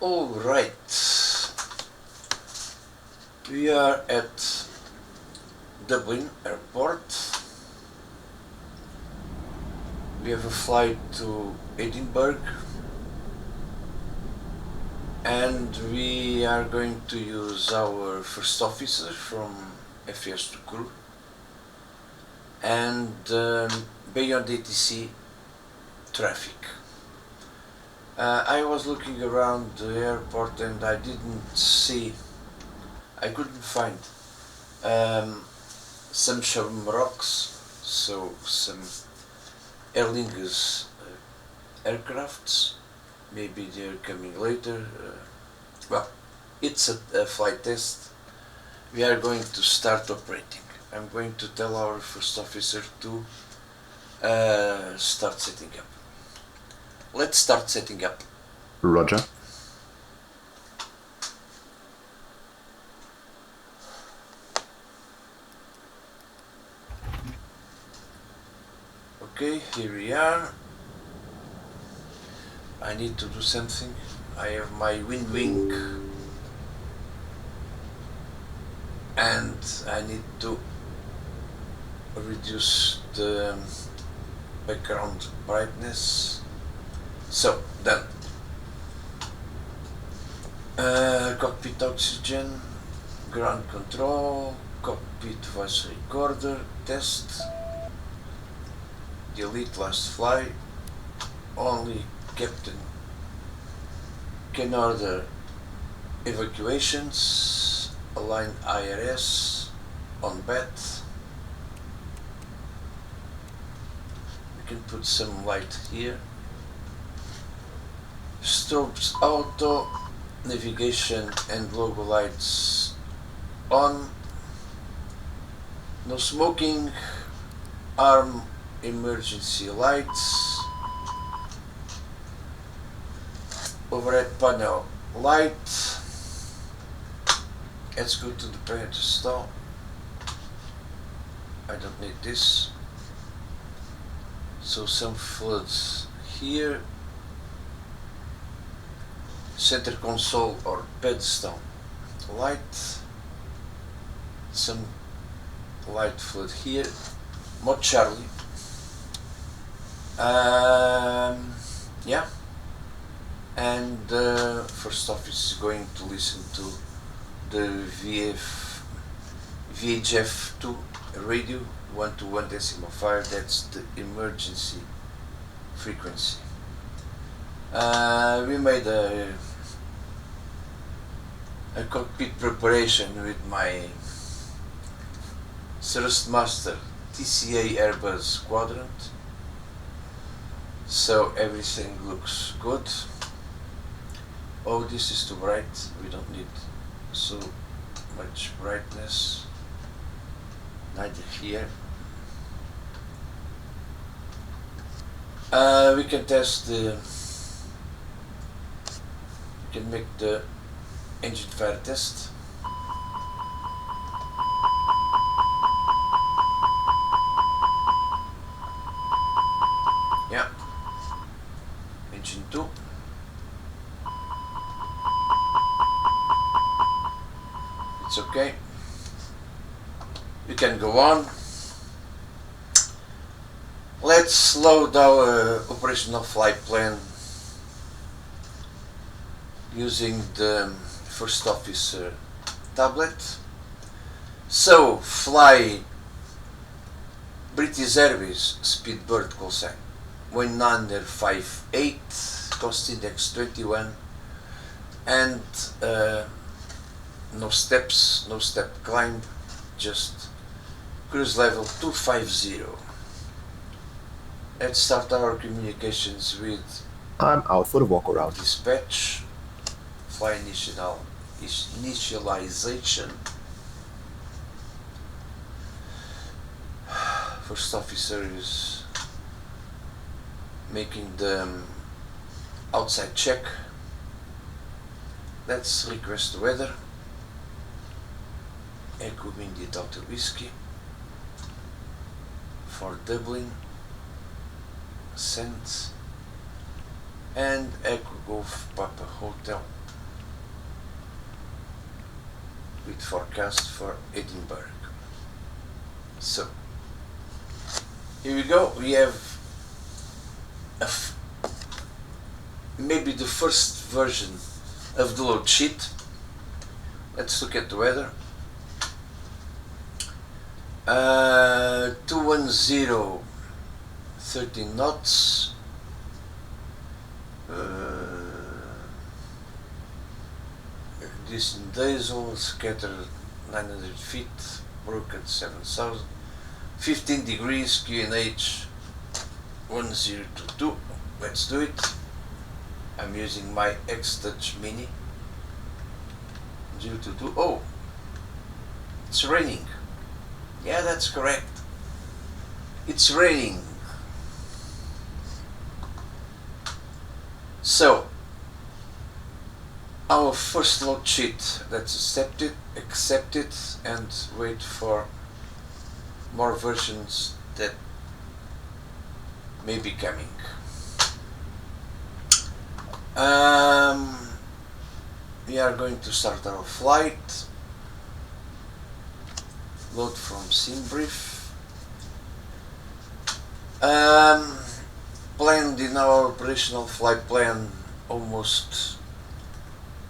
Alright, we are at Dublin airport. We have a flight to Edinburgh and we are going to use our first officer from FS2Crew and Beyhond ATC traffic. I was looking around the airport and I couldn't find some shamrocks, so some Aer Lingus aircrafts. Maybe they're coming later. Well, it's a flight test. We are going to start operating. I'm going to tell our first officer to start setting up. Let's start setting up. Roger. Okay, here we are. I need to do something. I have my wind wing and I need to reduce the background brightness. So, done. Cockpit oxygen, ground control, cockpit voice recorder, test, delete last fly, only captain can order evacuations, align IRS, on bat. We can put some light here. Strobes auto, navigation and logo lights on, no smoking, arm emergency lights, overhead panel light. Let's go to the pedestal. I don't need this. So some floods here. Center console or pedestal light. Some light flood here. Mod Charlie. Yeah. And first office is going to listen to the VHF2 radio 121.5. That's the emergency frequency. We made a cockpit preparation with my Thrustmaster TCA Airbus Quadrant, so everything looks good. Oh, this is too bright. We don't need so much brightness. Neither here. We can test the. We can make the engine fire test. Yeah. Engine 2. It's okay. We can go on. Let's load our operational flight plan using the first officer tablet. So, fly British Airways Speedbird callsign 1958, cost index 21, and no steps, no step climb, just cruise level 250. Let's start our communications with I'm out for the walk around. dispatch, fly initialization. First officer is making the outside check. Let's request the weather. Echo India Delta Whiskey for Dublin, send, and Echo Golf Papa Hotel with forecast for Edinburgh. So here we go. We have maybe the first version of the load sheet. Let's look at the weather. 210, 13 knots. This in days, all scattered 900 feet, broken 7,000. 15 degrees, QNH 1022. Let's do it. I'm using my X-Touch Mini. 022. Oh, it's raining. Yeah, that's correct. It's raining. So, our first load sheet, let's accept it, and wait for more versions that may be coming. We are going to start our flight. Load from SimBrief. Planned in our operational flight plan almost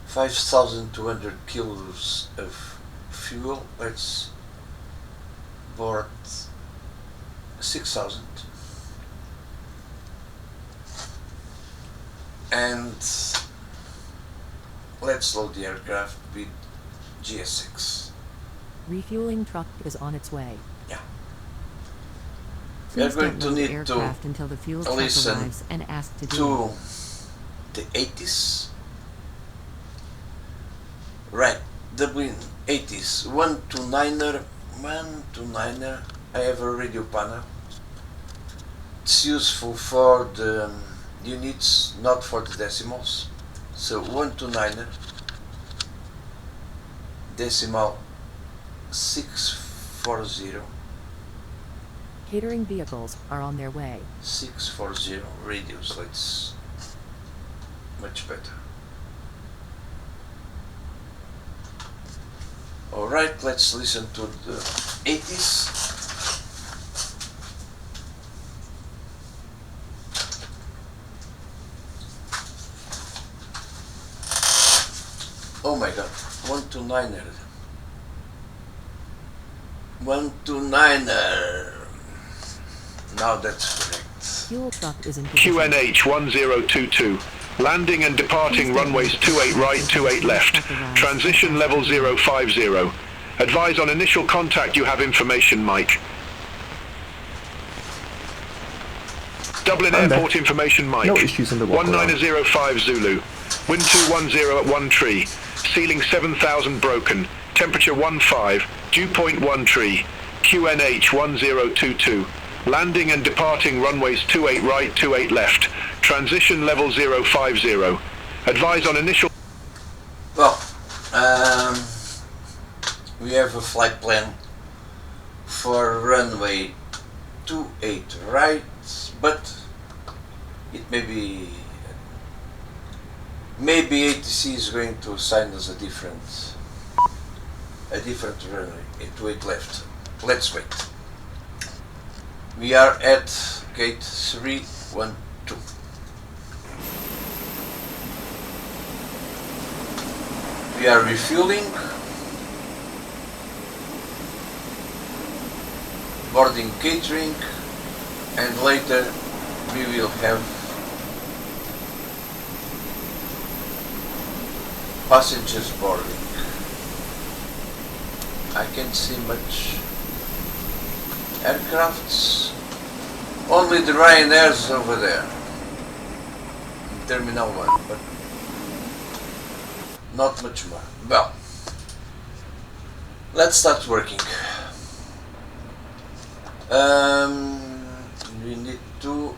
5,200 kilos of fuel. Let's board 6,000 and let's load the aircraft with GSX. Refueling truck is on its way. Yeah. We are going to need to until the fuel truck listen arrives and ask to the 80s. Right, Dublin 80s, 129er. I have a radio panel. It's useful for the units, not for the decimals. So 129er, decimal 640. Catering vehicles are on their way. 640 radios, let's much better. Alright, let's listen to the 80s. Oh my god, 129er. 129er. Now that's correct. Fuel truck is in position. QNH 1022. Landing and departing runways 28 right, 28 left. Transition level 050. Advise on initial contact you have information, Mike. Dublin Airport information, Mike. No issues in the walk 1905 Zulu. Wind 210 at 1 tree. Ceiling 7,000 broken. Temperature 15. Dew point 1 tree. QNH 1022. Landing and departing runways 28 right, 28 left. Transition level 050. Advise on initial... Well, we have a flight plan for runway 28 right, but it maybe ATC is going to assign us a different runway, 28 left. Let's wait. We are at gate 312. We are refueling, boarding catering, and later we will have passengers boarding. I can't see much aircrafts, only the Ryanairs over there, in Terminal 1, but not much more. Well, let's start working. We need to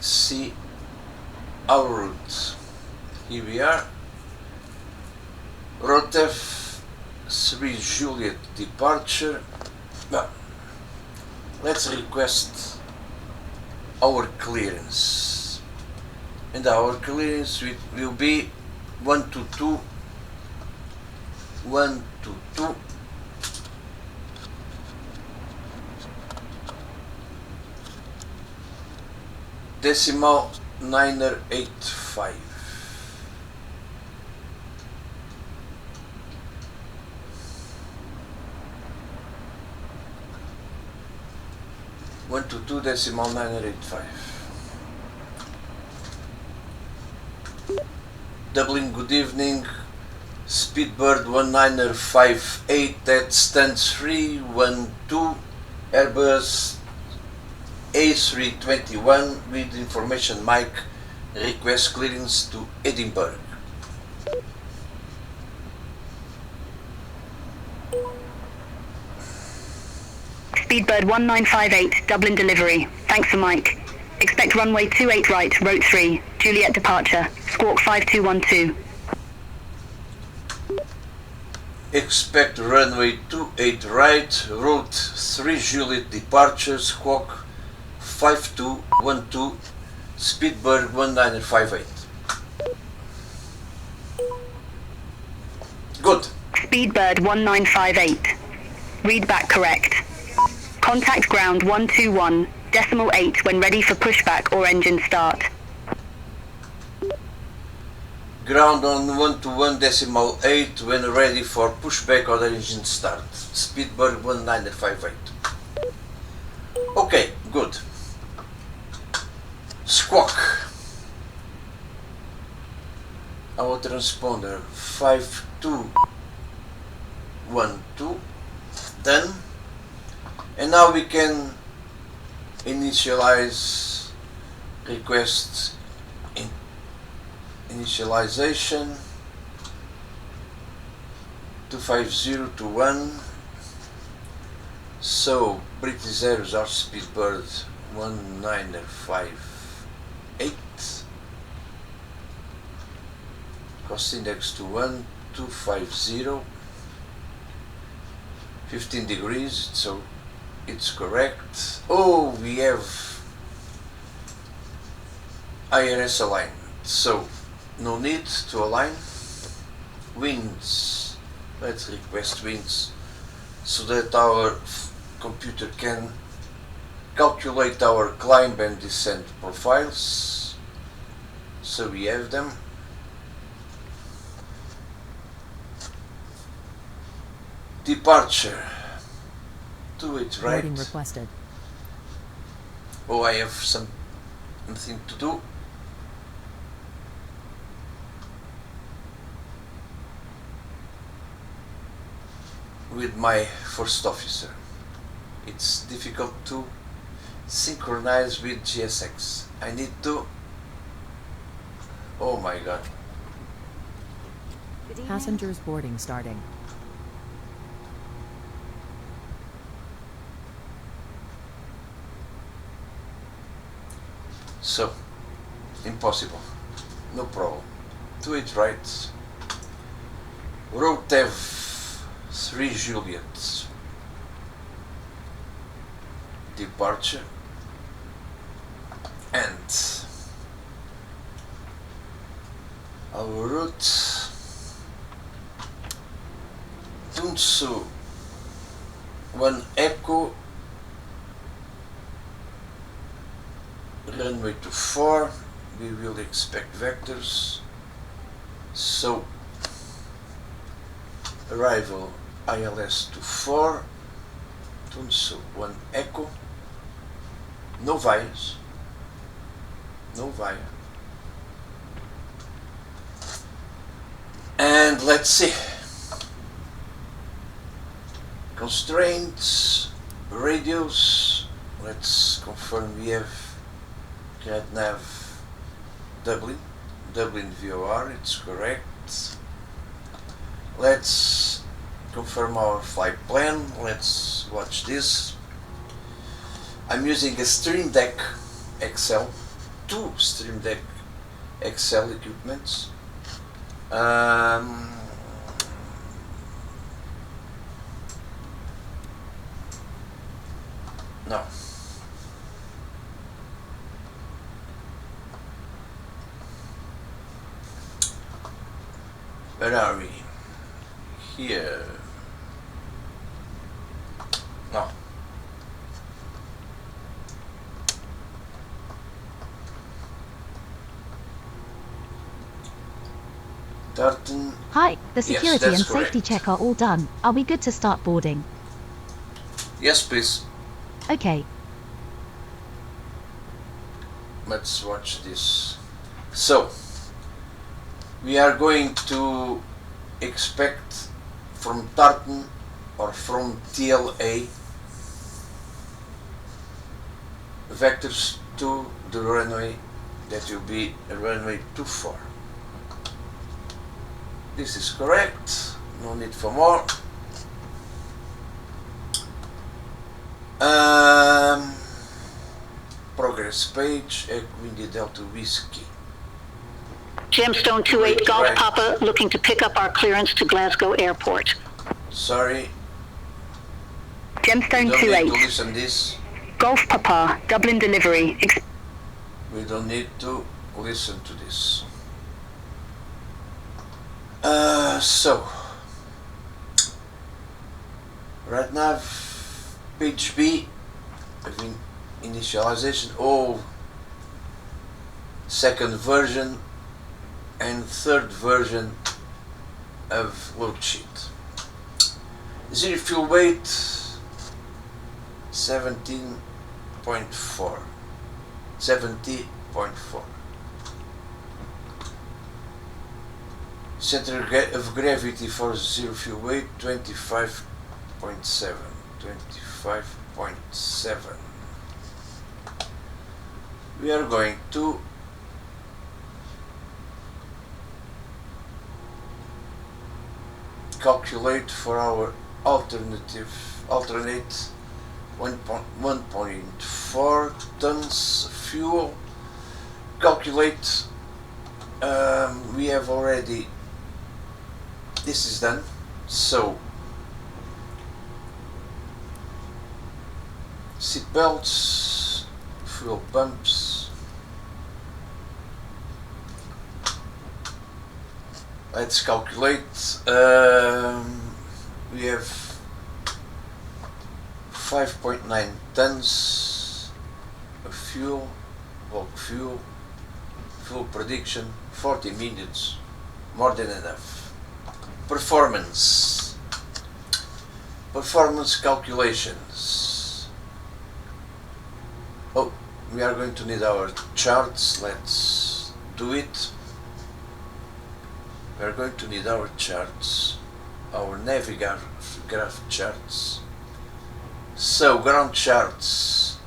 see our route. Here we are. ROTEF 3 Juliet departure. Well, let's request our clearance. And our clearance will be 122 122 decimal 985. One to two decimal 985. Dublin, good evening. Speedbird 1958 that stands 312 Airbus A321 with information mic request clearance to Edinburgh. Speedbird 1958 Dublin delivery. Thanks for mic. Expect runway 28 right, route 3, Juliet departure, squawk 5212. Expect runway 28 right, route 3 Juliet departure, squawk 5212, Speedbird 1958. Good. Speedbird 1958. Read back correct. Contact ground 121, decimal 8 when ready for pushback or engine start. Ground on 121 decimal 8 when ready for pushback or engine start. Speedbird 1958. Okay, good. Squawk. Our transponder 5212. Done. And now we can initialize request in initialization 25021. So British zeros are Speedbird 1958. Cost index to 1250. 15 degrees, so it's correct. Oh, we have IRS alignment, so no need to align. Winds, let's request winds so that our computer can calculate our climb and descent profiles. So we have them. Departure. Do it right. Boarding requested. Oh, I have something to do. With my first officer. It's difficult to synchronize with GSX. I need to... Oh my god. Passengers boarding starting. So, impossible. No problem. Do it right. Route F3 Juliet. Departure. And our route Tunsu 1 Echo runway to 4, we will expect vectors, so arrival ILS to 4, Tunsu 1 Echo, no vias, no via, and let's see, constraints, radios, let's confirm we have CAD-nav Dublin VOR, it's correct. Let's confirm our flight plan. Let's watch this. I'm using a Stream Deck XL, two Stream Deck XL equipments. No. Where are we? here. No. Tartan. Hi, the security that's and safety correct. check are all done. Are we good to start boarding? Yes, please. Okay. Let's watch this. So, we are going to expect from Tartan or from TLA vectors to the runway that will be runway 24. This is correct, no need for more. Progress page, Windy Delta Whiskey. Gemstone 28 Golf Right. Papa looking to pick up our clearance to Glasgow Airport. Sorry, Gemstone don't need to 28 listen this. Golf Papa Dublin delivery. We don't need to listen to this. So, right now, page B, initialization, second version and third version of worksheet. Zero fuel weight 70.4. Center of gravity for zero fuel weight 25.7. We are going to calculate for our alternate 1.4 tons fuel. Calculate. We have already. This is done. So seat belts, fuel pumps. Let's calculate. We have 5.9 tons of fuel, bulk fuel. Fuel prediction 40 minutes, more than enough. Performance calculations. We are going to need our charts. Let's do it. We are going to need our charts, our Navigraph charts. So ground charts.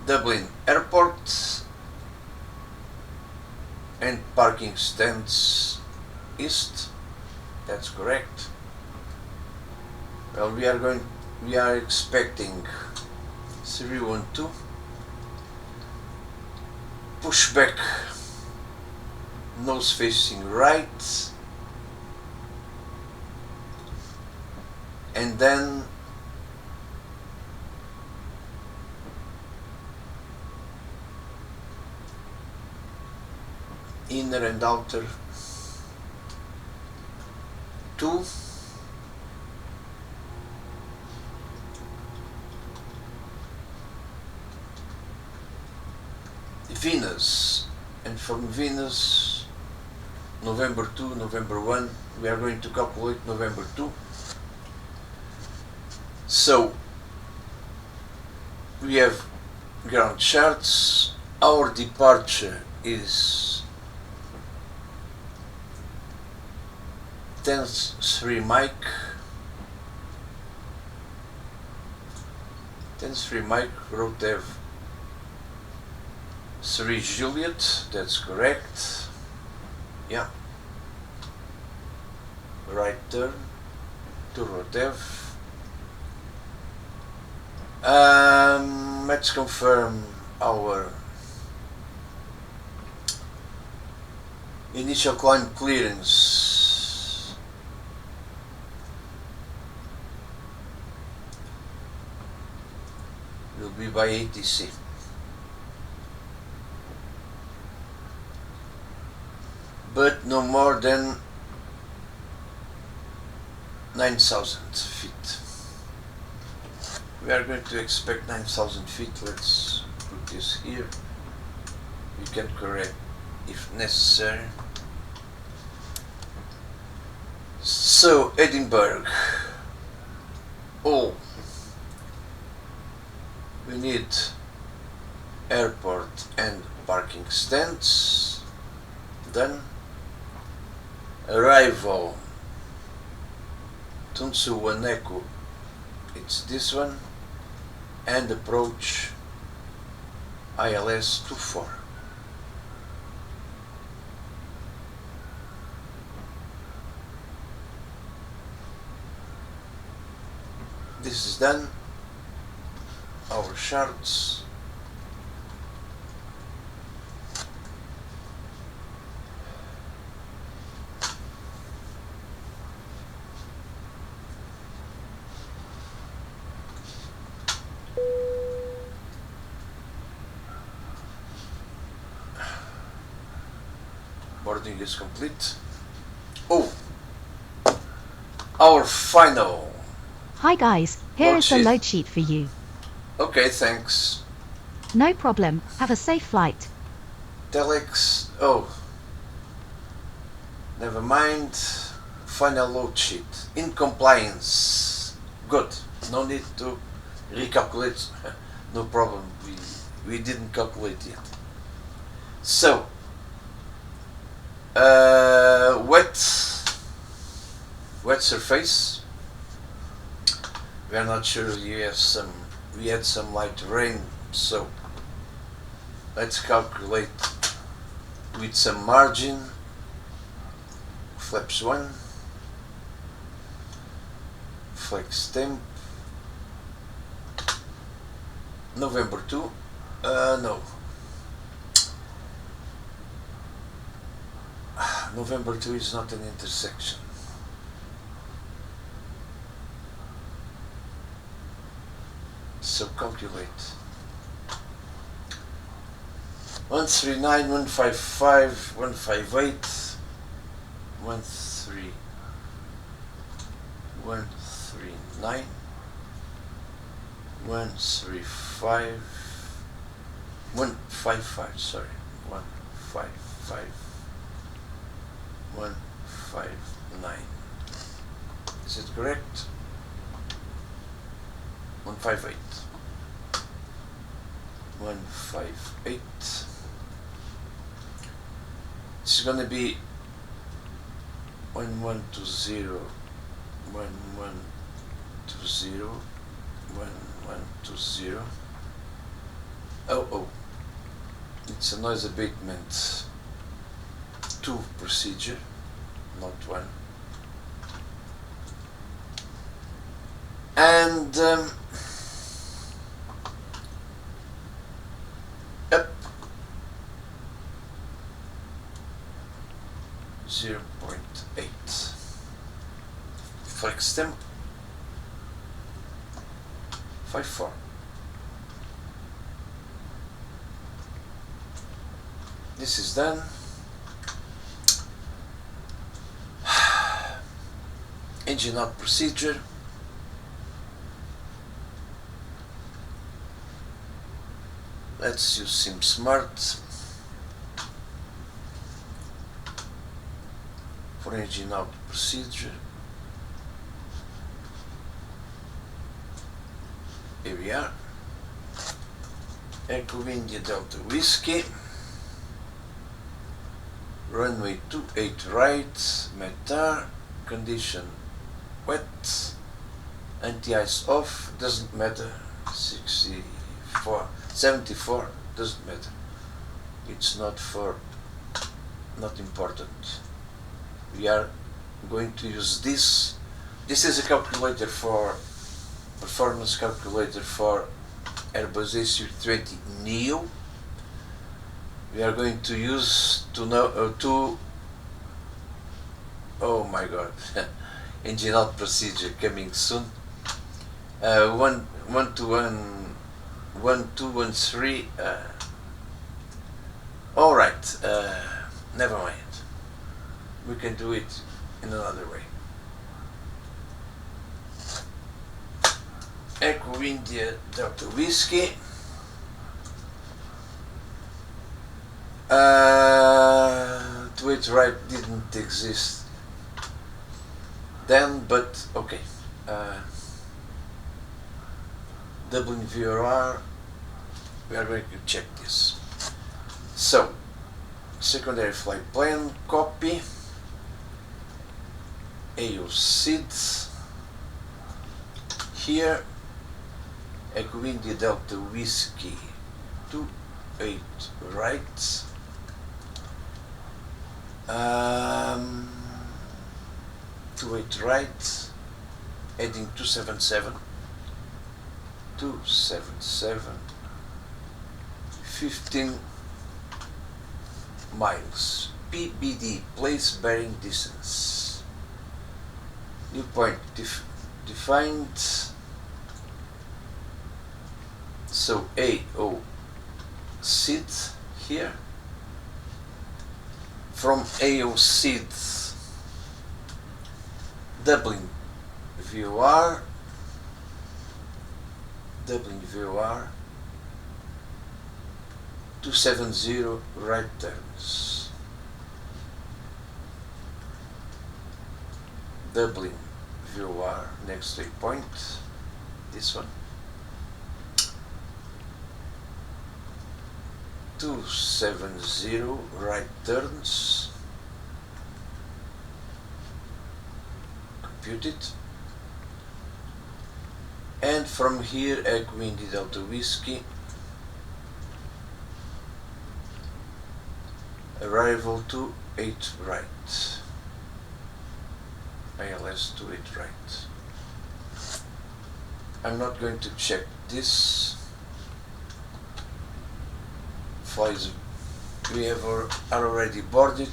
Dublin Airport and parking stands east. That's correct. Well, we are expecting 312 pushback, nose facing right, and then inner and outer 2, Venus, and from Venus November 2, November 1, we are going to calculate November 2. So we have ground charts. Our departure is 10-3 Mike, 10-3 Mike, road have 3 Juliet, that's correct. Yeah. Right turn to Rotev. Let's confirm our initial climb clearance. Will be by ATC. but no more than 9,000 feet. We are going to expect 9,000 feet. Let's put this here. We can correct if necessary. So Edinburgh. Oh, we need airport and parking stands. Done. Arrival Tunsuwaneku, it's this one, and approach ILS 24. This is done. Our charts. Boarding is complete. Oh, our final. Hi guys, here Load is the sheet. load sheet for you. Okay, thanks. No problem, have a safe flight. Telex. Oh, never mind. Final load sheet. In compliance. Good. No need to recalculate. No problem. We didn't calculate yet. So, wet surface. We are not sure. We had some light rain, so let's calculate with some margin. Flaps 1, flex temp, November 2, no, November 2 is not an intersection. So calculate 139, 155, 158, 139, 135, 155, sorry, 155, 159. Is it correct? 158. 158. It's gonna be 1120, 1120, 1120. Oh, it's a noise abatement 2 procedure, not 1. And up 0.8. Flex temp 54. This is done. Engine out procedure. Let's use SimSmart for engine out procedure. Here we are. Echo India Delta Whiskey. Runway 28 right, METAR, condition wet, anti-ice off, doesn't matter, 74, doesn't matter, it's not important. We are going to use this is a calculator for, performance calculator for Airbus A321Neo. We are going to use to know oh my god, engine out procedure coming soon. 1213. All right, never mind. we can do it in another way. Echo India Delta Whiskey. Twitch right didn't exist then, but okay. Dublin VOR, we are going to check this. So, secondary flight plan, copy, AOSID, here, Echo India Delta Whiskey, 28 right, 28 right, heading 277, 15 miles, PBD, place bearing distance, new point defined, so AO SID here, from AO SID Dublin VOR 270 right turns, Dublin VOR next waypoint, this one, 270 right turns, compute it, and from here Echo India Delta Whiskey, arrival to 8 right, ILS to 8 right. I'm not going to check this. Flights we have are already boarded.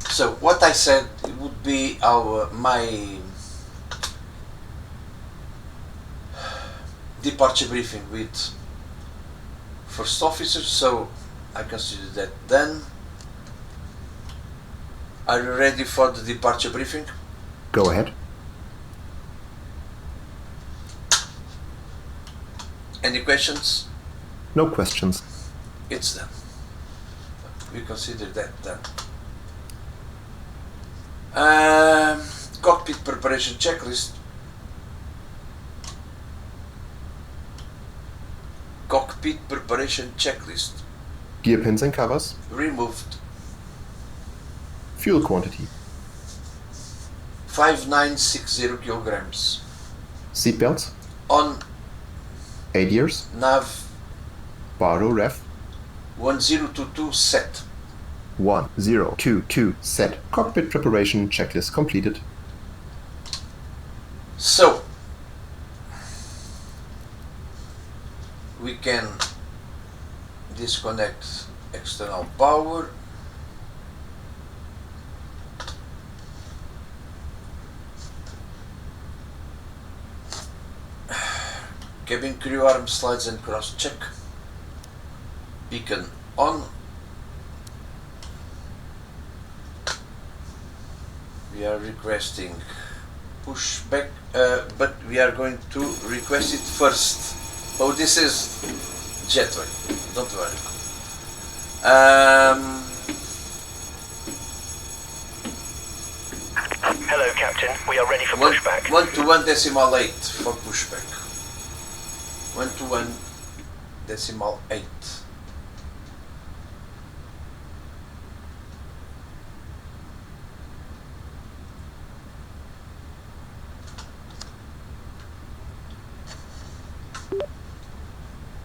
So what I said it would be my departure briefing with first officer, so I consider that done. Are you ready for the departure briefing? Go ahead. Any questions? No questions. It's done. We consider that done. Cockpit preparation checklist. Cockpit preparation checklist. Gear pins and covers. Removed. Fuel quantity. 5960 kilograms. Seatbelts. On 8 years. nav Baro ref. 1022 set. 1022 set. Cockpit preparation checklist completed. So we can disconnect external power. Cabin crew arm slides and cross check. Beacon on. We are requesting pushback, but we are going to request it first. Oh, this is jetway, don't worry. Hello, Captain. We are ready for pushback. 121.8 for pushback. 121.8.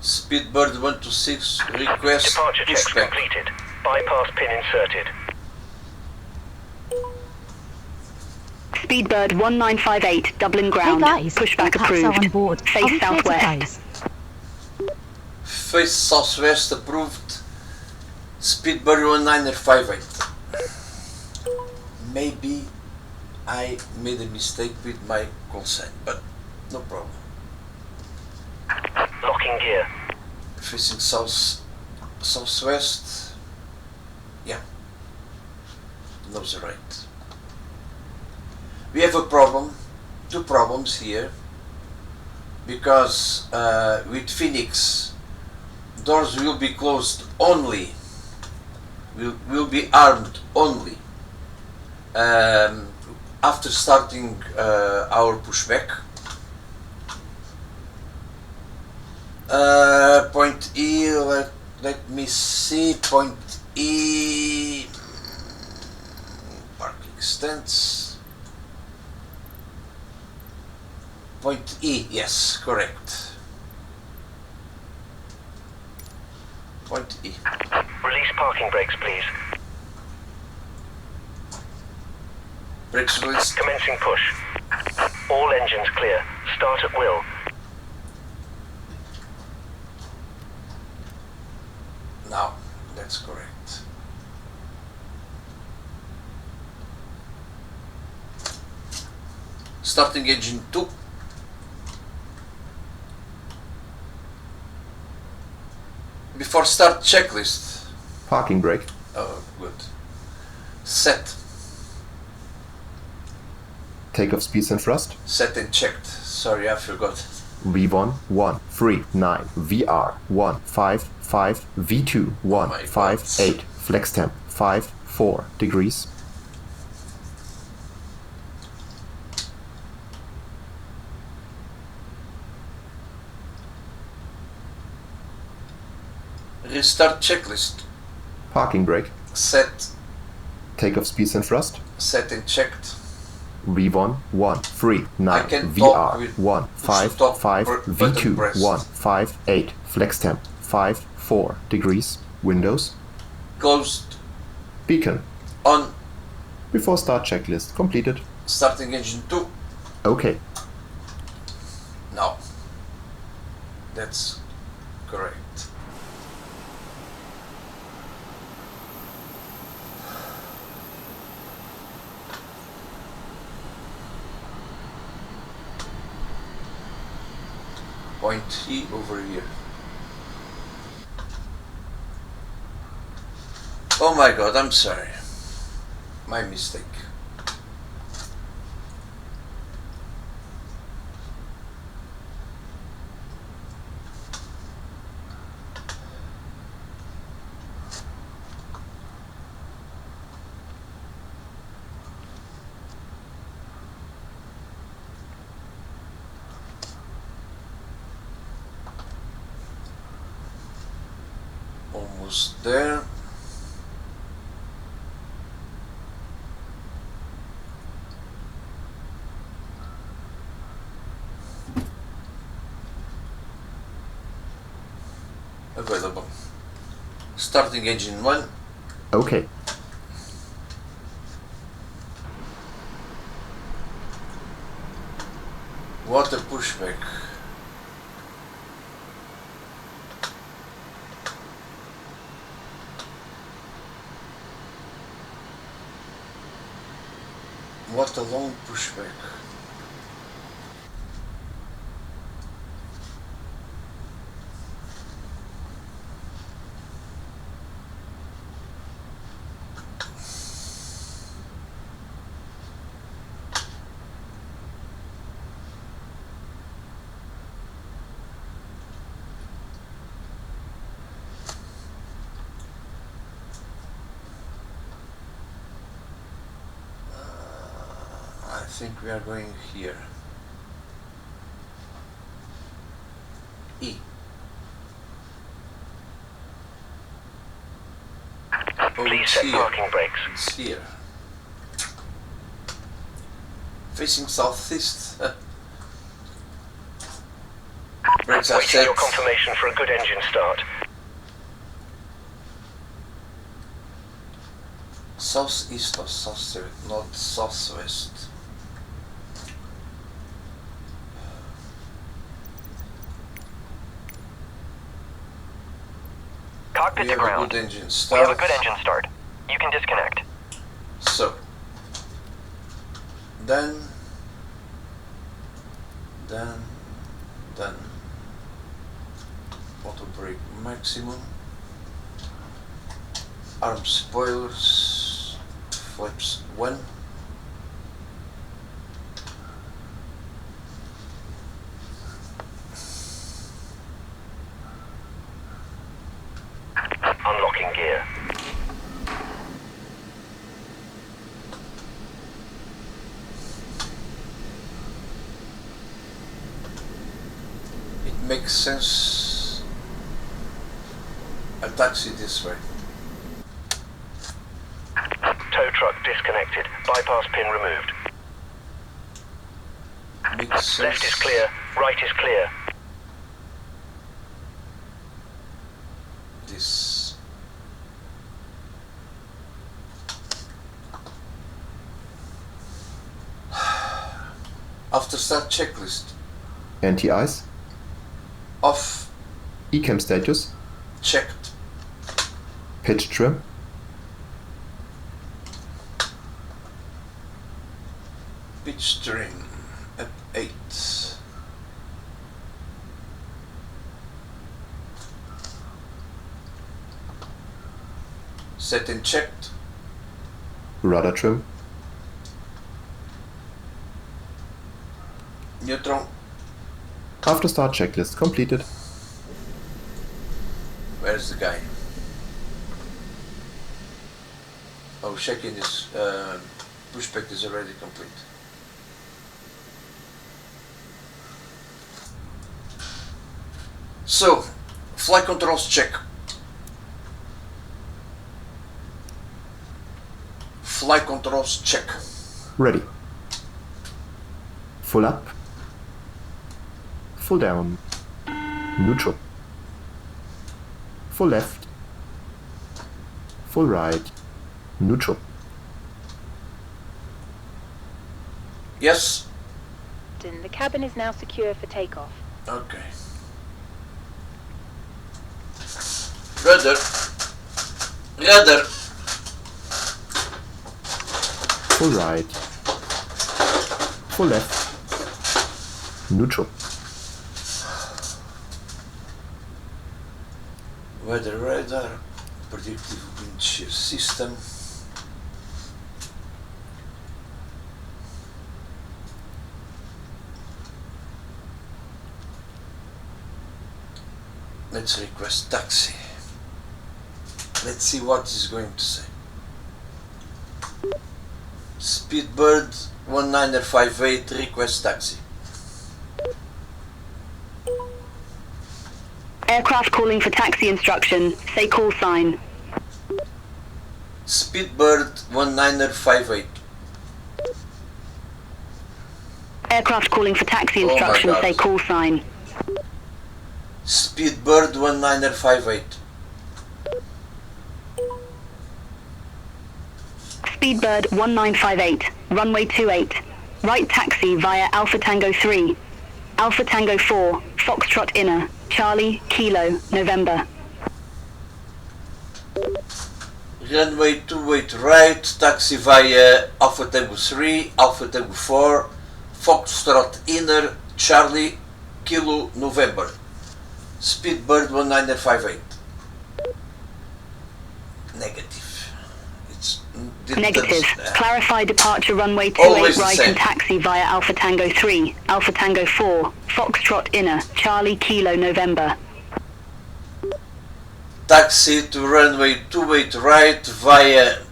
Speedbird 126 request Departure checks pushback. completed. Bypass pin inserted. Speedbird 1958, Dublin ground. Hey guys, Pushback all packs are approved. on board. Are Face we clear to southwest. close? Face southwest approved. Speedbird 1958. Maybe I made a mistake with my call sign, but no problem. Locking gear. Facing southwest. Yeah. nose right. We have a problem, two problems here, because with Fenix doors will be closed only, will be armed only after starting our pushback. Point E, let me see, point E, parking stance, point E, yes, correct, point E. Release parking brakes, please. Brakes released. Commencing push. All engines clear. Start at will. Now, that's correct. Starting engine 2. Before start, checklist. Parking brake. Oh, good. Set. Takeoff speeds and thrust. Set and checked. Sorry, I forgot. V1 139, VR 155, V2 158, flex temp 54 degrees. Restart checklist. Parking brake. Set. Takeoff speeds and thrust. Set and checked. V1 139, I can talk VR with 155, button V2 press. 158, flex temp 54 degrees. Windows. Closed. Beacon. On. Before start checklist completed. Starting engine 2. Okay. Now. That's correct. Point E over here. Oh my god, I'm sorry. My mistake. Almost there. Available. Starting engine 1. Okay. Water pushback. What a long pushback. I think we are going here. E. Oh, Please it's set here. parking brakes. It's here. Facing southeast. Brakes are Waiting set. your confirmation for a good engine start. Southeast or southwest, not southwest. Cockpit We to have a ground. good engine We have start. a good engine start. You can disconnect. So, then, auto brake maximum, arm spoilers, flaps 1. Unlocking gear. It makes sense. A taxi this way. Tow truck disconnected. Bypass pin removed. Makes sense. Left is clear. Right is clear. This. After start checklist. Anti-ice. Off. Ecam status. Checked. Pitch trim. Pitch trim at 8. Setting checked. Rudder trim. Neutron. After start checklist completed. Where's the guy? Oh, checking is pushback is already complete. So, flight controls check. Flight controls check. Ready. Full up. Full down. Neutral. Full left. Full right. Neutral. Yes? The cabin is now secure for takeoff. Okay. Rudder. Rudder. Full right. Full left. Neutral. Weather radar. Predictive wind shear system. Let's request taxi. Let's see what it's going to say. Speedbird 1958 request taxi. Aircraft calling for taxi instruction. Say call sign. Speedbird 1958. Aircraft calling for taxi Oh my instruction. God. Say call sign. Speedbird 1958. Speedbird 1958. Runway 28. Right taxi via Alpha Tango 3. Alpha Tango 4. Foxtrot Inner. Charlie, Kilo, November. Runway 28 right, taxi via Alpha Tango 3, Alpha Tango 4, Foxtrot Inner, Charlie, Kilo, November. Speedbird 1958. Negative. It's Negative. Clarify departure runway 28 Always the right same. and taxi via Alpha Tango 3, Alpha Tango 4, Foxtrot Inner, Charlie, Kilo, November. Taxi to runway 28 right via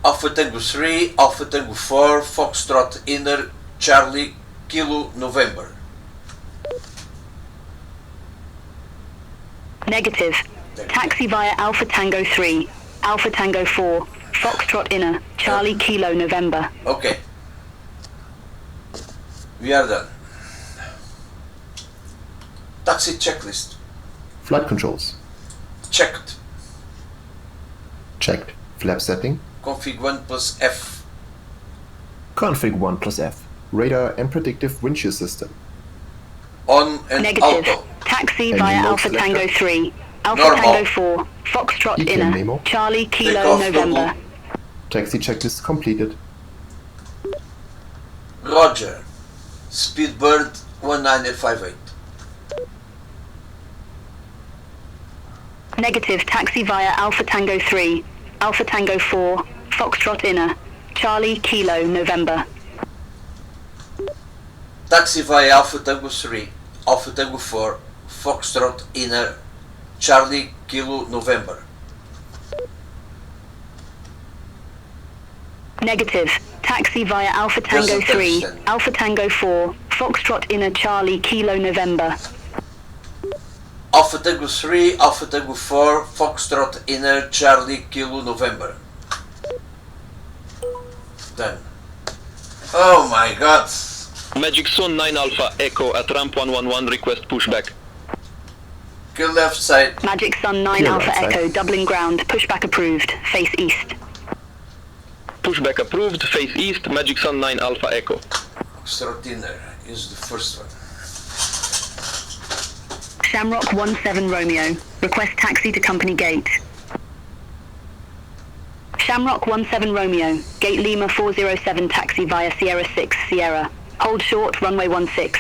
Alpha Tango 3, Alpha Tango 4, Foxtrot Inner, Charlie, Kilo, November. Negative. Taxi via Alpha Tango 3, Alpha Tango 4, Foxtrot Inner, Charlie, Kilo, November. Okay. We are done. Taxi checklist. Flight controls. Checked. Checked. Flap setting. Config 1 plus F. Config 1 plus F. Radar and predictive wind shear system. On and Negative. auto. Taxi Any via mode Alpha selector? Tango 3, Alpha Normal. Tango 4, Foxtrot ECAM Inner, memo. Charlie, Kilo, Takeoff November. logo. Taxi checklist completed. Roger. Speedbird 1958. Negative. Taxi via Alpha Tango 3, Alpha Tango 4, Foxtrot Inner, Charlie, Kilo, November. Taxi via Alpha Tango 3, Alpha Tango 4, Foxtrot Inner, Charlie, Kilo, November. Negative. Taxi via Alpha Tango Doesn't 3, understand. Alpha Tango 4, Foxtrot Inner, Charlie, Kilo, November. Alpha Tango 3, Alpha Tango 4, Foxtrot Inner, Charlie, Kilo, November. Done. Oh my god. Magic Sun 9 Alpha Echo at ramp 111, request pushback. Kill left side. Magic Sun 9 Clear Alpha right side. Echo, doubling ground, pushback approved, face east. Pushback approved, face east, Magic Sun 9 Alpha Echo. Foxtrot Inner is the first one. Shamrock 17 Romeo, request taxi to company gate. Shamrock 17 Romeo, gate Lima 407 taxi via Sierra 6 Sierra. Hold short, runway 16.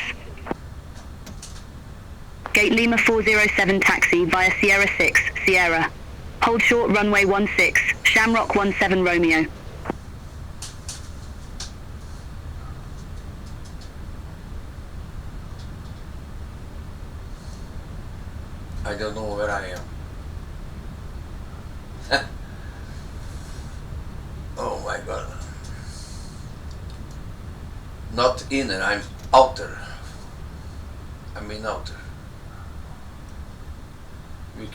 Gate Lima 407 taxi via Sierra 6 Sierra. Hold short, runway 16, Shamrock 17 Romeo. I don't know where I am. Oh my god. Not inner, I'm outer. I mean outer. We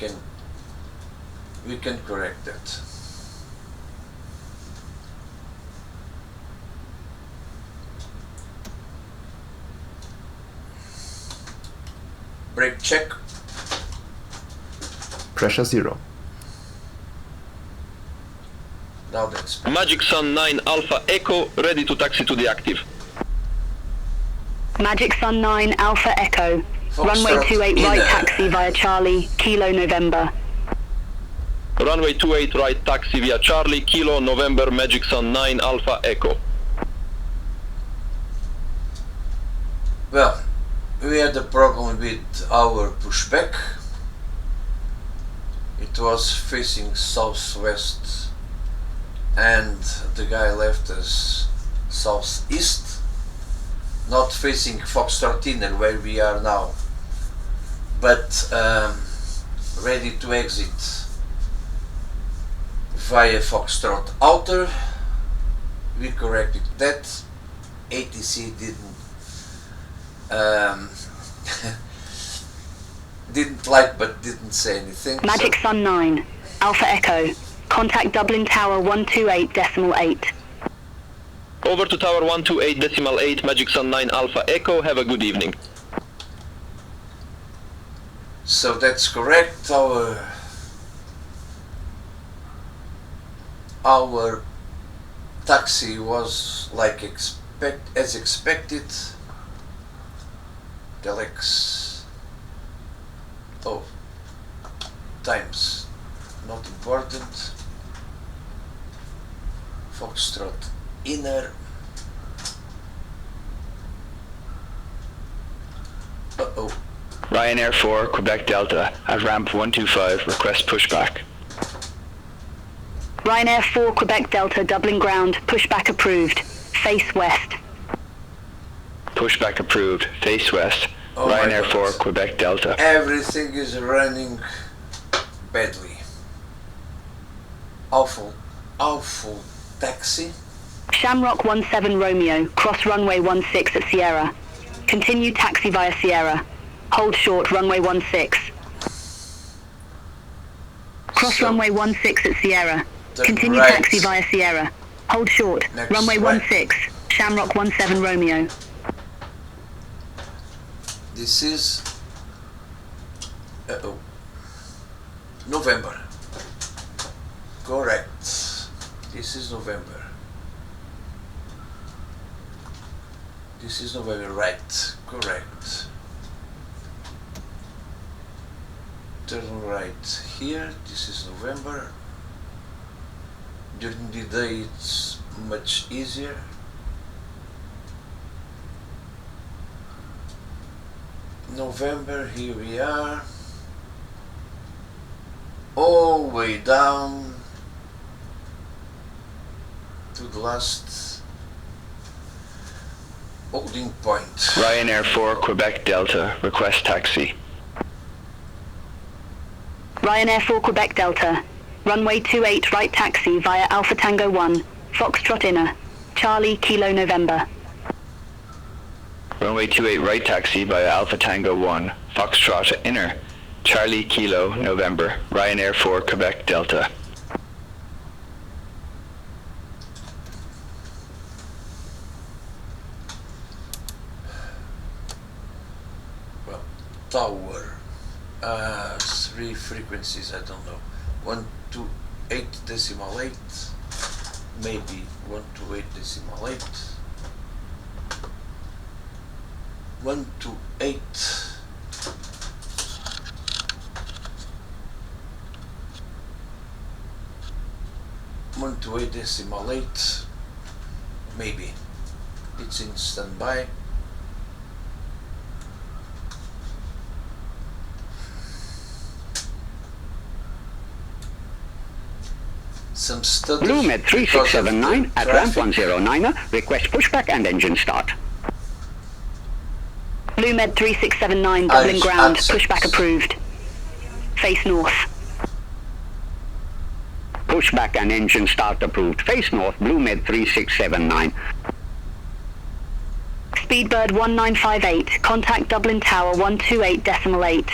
can correct that. Brake check. Pressure 0. Now that's Magic Sun 9 Alpha Echo, ready to taxi to the active. Magic Sun 9 Alpha Echo. Runway Foxtrot 28 right Inner. taxi via Charlie, Kilo November. Runway 28 right taxi via Charlie, Kilo, November, Magic Sun 9 Alpha Echo. Well, we had a problem with our pushback. It was facing southwest and the guy left us southeast, not facing Foxtrot Inner where we are now, but ready to exit via Foxtrot Outer. We corrected that. ATC didn't like but didn't say anything. Magic so Sun 9 Alpha Echo. Contact Dublin Tower 128.8. Over to Tower 128.8, Magic Sun 9 Alpha Echo, have a good evening. So that's correct. Our taxi was like as expected. Telex. Oh, times not important. Foxtrot Inner. Uh-oh. Ryanair 4, Quebec Delta, at ramp 125, request pushback. Ryanair 4 Quebec Delta, doubling ground, pushback approved, face west. Pushback approved, face west. Oh my Ryanair God. 4, Quebec Delta. Everything is running badly. Awful taxi. Shamrock 17 Romeo, cross runway 16 at Sierra. Continue taxi via Sierra. Hold short, runway 16. Cross So, runway 16 at Sierra. turn Continue right. taxi via Sierra. Hold short, Next runway right. 16, Shamrock 17 Romeo. This is November. Correct. This is November. This is November, right? Correct. Turn right here. This is November. During the day it's much easier. November, here we are. All the way down. to the last holding point. Ryanair 4 Quebec Delta, request taxi. Ryanair 4 Quebec Delta. Runway 28 right taxi via Alpha Tango 1, Foxtrot Inner, Charlie Kilo November. Runway 28 right taxi via Alpha Tango 1, Foxtrot Inner, Charlie Kilo November, Ryanair 4 Quebec Delta. Well, tower. 3 frequencies, I don't know. 128.8, maybe 128.8. 128. 128.8, maybe. It's in standby. Some studies. Blue Med 3679 at ramp 109, request pushback and engine start. Blue Med 3679, Dublin ground, pushback approved. Face north. Pushback and engine start approved. Face north, Blue Med 3679. Speedbird 1958, contact Dublin Tower 128.8.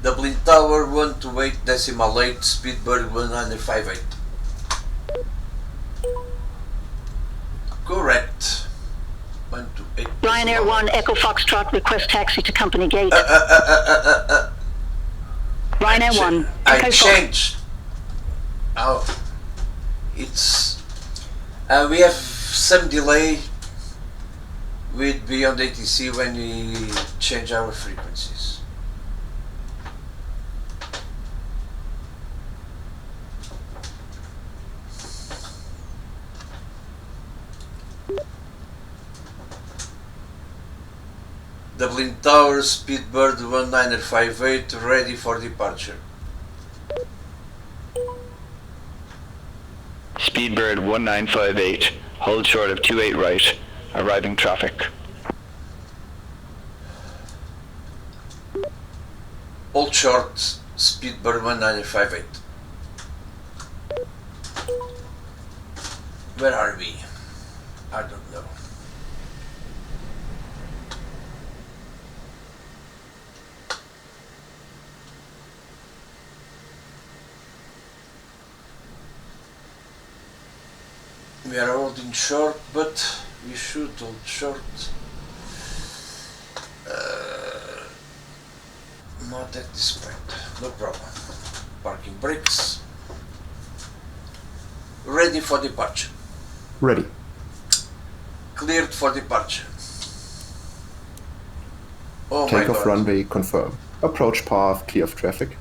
Dublin Tower 128.8, Speedbird 1958. Correct. 128. Ryanair 1 Echo Foxtrot, request taxi to company gate. Ryanair 1 I Echo changed. Oh, it's we have some delay with Beyhond ATC when we change our frequencies. Dublin Tower, Speedbird 1958, ready for departure. Speedbird 1958, hold short of 28 right, arriving traffic. Hold short, Speedbird 1958. Where are we? I don't know. We are holding short, but we should hold short. Not at this point, no problem. Parking brakes. Ready for departure. Ready. Cleared for departure. Oh my Takeoff God. runway confirm. Approach path clear of traffic.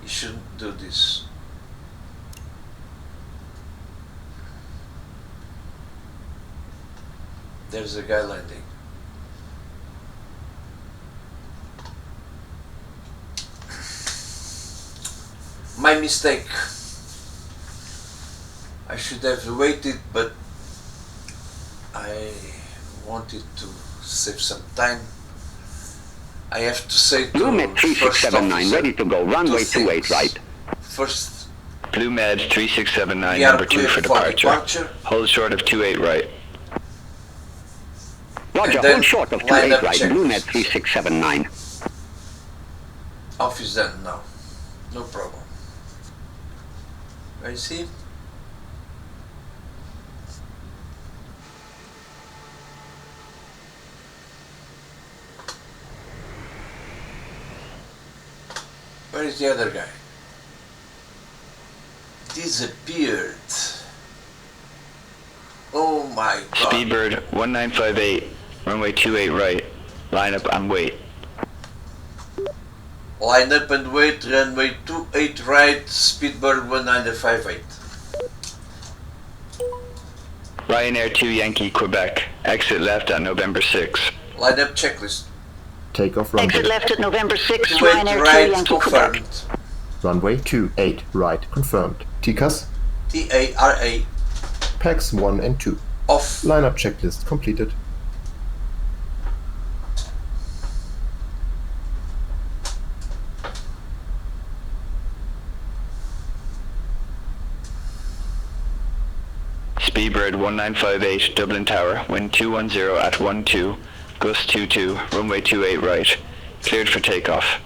You shouldn't do this. There's a guy landing. My mistake. I should have waited, but I wanted to save some time. I have to say to Blue Med 3679, ready to go, runway 28 right. First, Blue Med 3679, we are number 2 clear for departure. Hold short of 28 right. Roger, And then hold short of line 28 up right, checklist. Blue Med 3679. Off is done now. No problem. I see. Where is the other guy? Disappeared. Oh my God. Speedbird 1958, runway 28 right, line up and wait. Line up and wait, runway 28 right, Speedbird 1958. Ryanair 2 Yankee Quebec, exit left at November 6. Line up checklist. Takeoff runway. Exit left at November 6, 28 Ryanair 2 right Yankee Quebec. confirmed. Runway 28 right confirmed. TCAS, TARA PAX 1 and 2. off. Lineup checklist completed. Speedbird 1958 Dublin Tower, wind 210 at 12, gust 22, runway 28 right. Cleared for takeoff.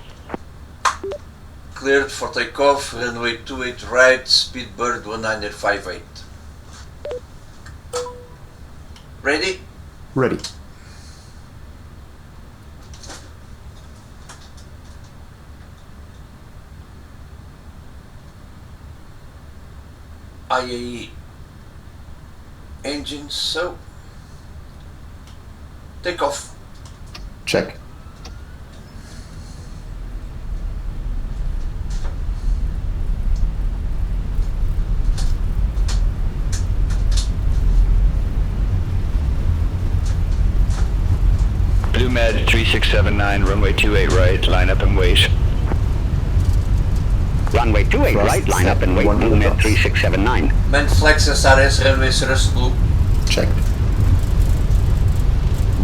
Cleared for takeoff, runway 28 right, Speedbird 1958. Ready? Ready. IAE engines, so take off. Check. Blue Med 3679, runway 28 right, line up and wait. Runway 28 Thrust right, line up and wait. set, Blue 100 Med knots. 3679. Man flex SRS runway thrust blue. Checked.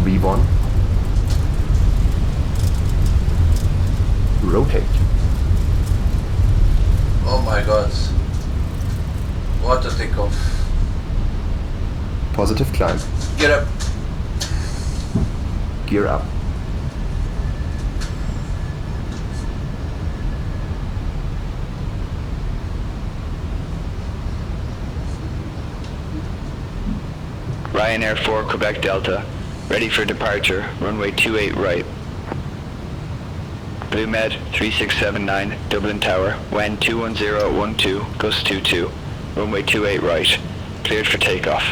V1. Rotate. Oh my god. What a takeoff. Positive climb. Get up. Gear up. Ryanair 4 Quebec Delta, ready for departure, runway 28 right. Blue Med 3679, Dublin Tower, wind 210 at 12, gust 22, runway 28 right. Cleared for takeoff.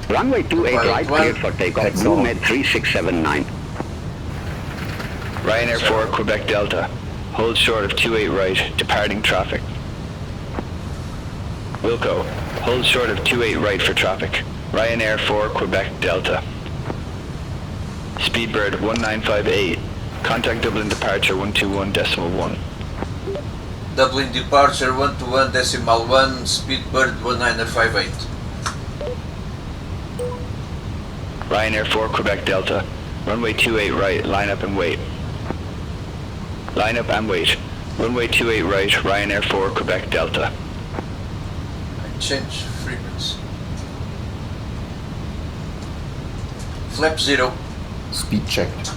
Runway 28 right, One. cleared for takeoff. Taxi Blue on. Med 3679. Ryanair 4 Quebec Delta, hold short of 28 right, departing traffic. Wilco, hold short of 28 right for traffic. Ryanair 4 Quebec Delta. Speedbird 1958, contact Dublin departure 121.1. Dublin departure 121.1, Speedbird 1958. Ryanair 4 Quebec Delta, runway 28 right, line up and wait. Line up and wait. Runway 28 right, Ryanair 4 Quebec Delta. Change frequency. Flap 0. Speed checked.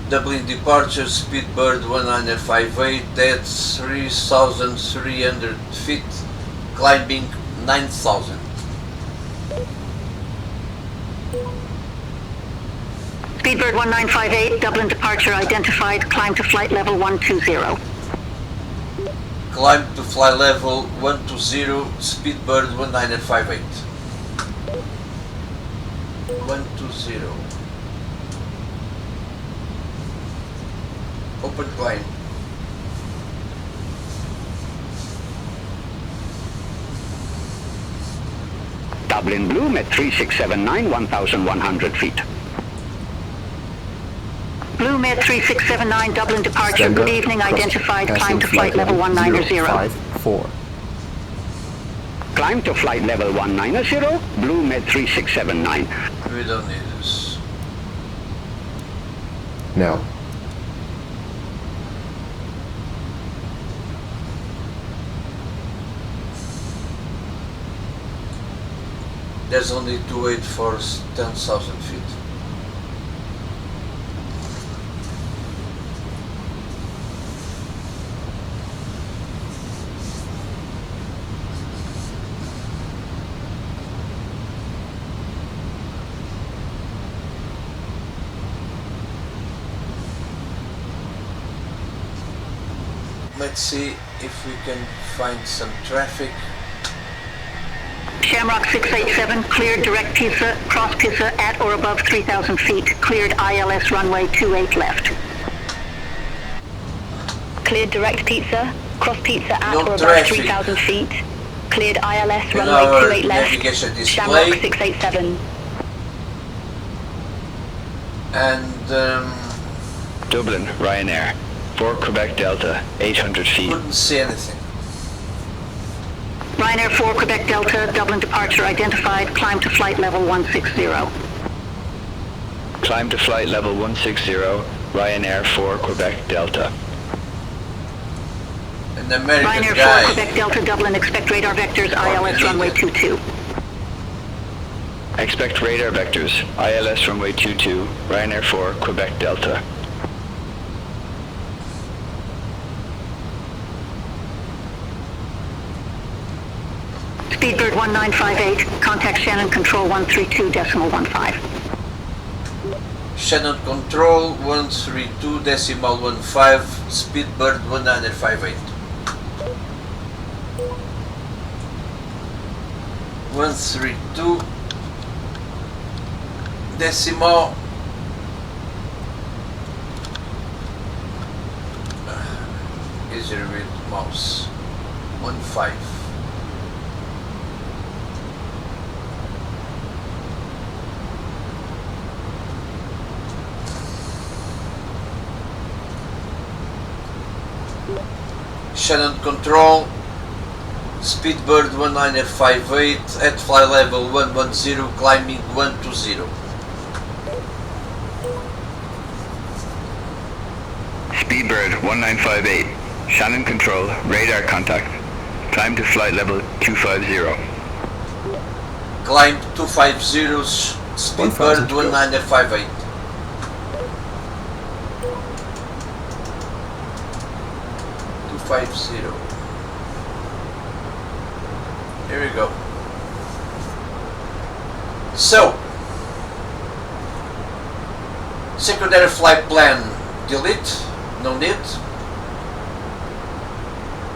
Dublin departure, Speedbird 1958, at 3,300 feet, climbing 9,000. Speedbird 1958, Dublin departure identified. Climb to flight level 120. Climb to fly level 120, Speedbird 1958. 120. Open climb. Dublin Blue Med 3679, 1,100 feet. Blue Med 3679, Dublin departure. Standard. Good evening, Cross- identified. passing Climb to flight level 190. 054. Climb to flight level 190, Blue Med 3679. We don't need this. Now. There's only to wait for 10,000 feet. Let's see if we can find some traffic. Shamrock 687, cleared direct Pisa, cross Pisa at or above 3,000 feet. Cleared ILS runway 28 left. Cleared direct pizza, cross pizza at No or above traffic. 3,000 feet. cleared ILS in runway our 28 left, navigation Shamrock display. 687. And Dublin, Ryanair. 4 Quebec Delta, 800 feet. couldn't see anything. Ryanair 4 Quebec Delta, Dublin departure identified, climb to flight level 160. Climb to flight level 160, Ryanair 4 Quebec Delta. An American Ryanair 4 guy. Quebec Delta, Dublin, expect radar vectors, ILS runway 22. Expect radar vectors, ILS runway 22, Ryanair 4 Quebec Delta. Speedbird 1958, contact Shannon Control 132.15. Shannon Control 132.15, Speedbird 1958. 132 decimal easier with mouse 15. Shannon Control, Speedbird 1958 at fly level 110, climbing 120. Speedbird 1958, Shannon Control, radar contact. Climb to flight level 250. Climb 250, Speedbird 1958. Here we go. So, secondary flight plan delete, no need.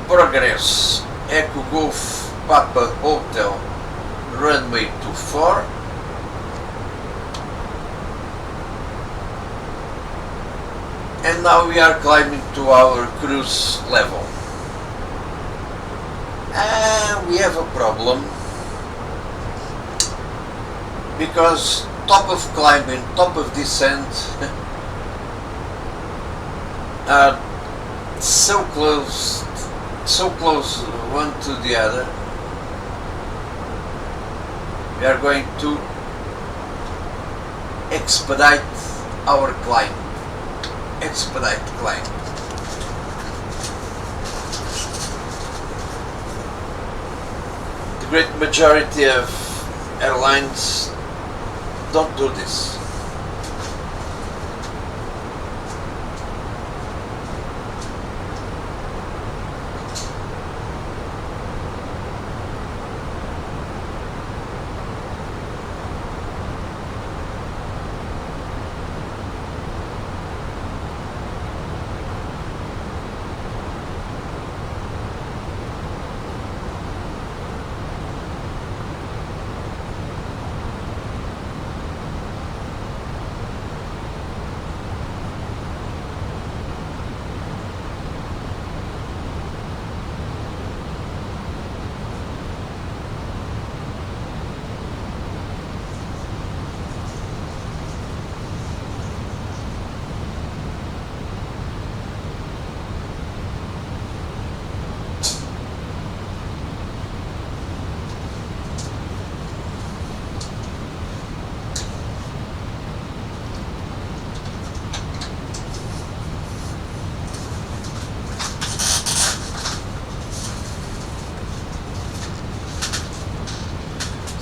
Progress, Echo Golf Papa Hotel, runway 24. And now we are climbing to our cruise level. And we have a problem, because top of climbing, top of descent are so close one to the other. We are going to expedite our climb. Expedite climb. The great majority of airlines don't do this.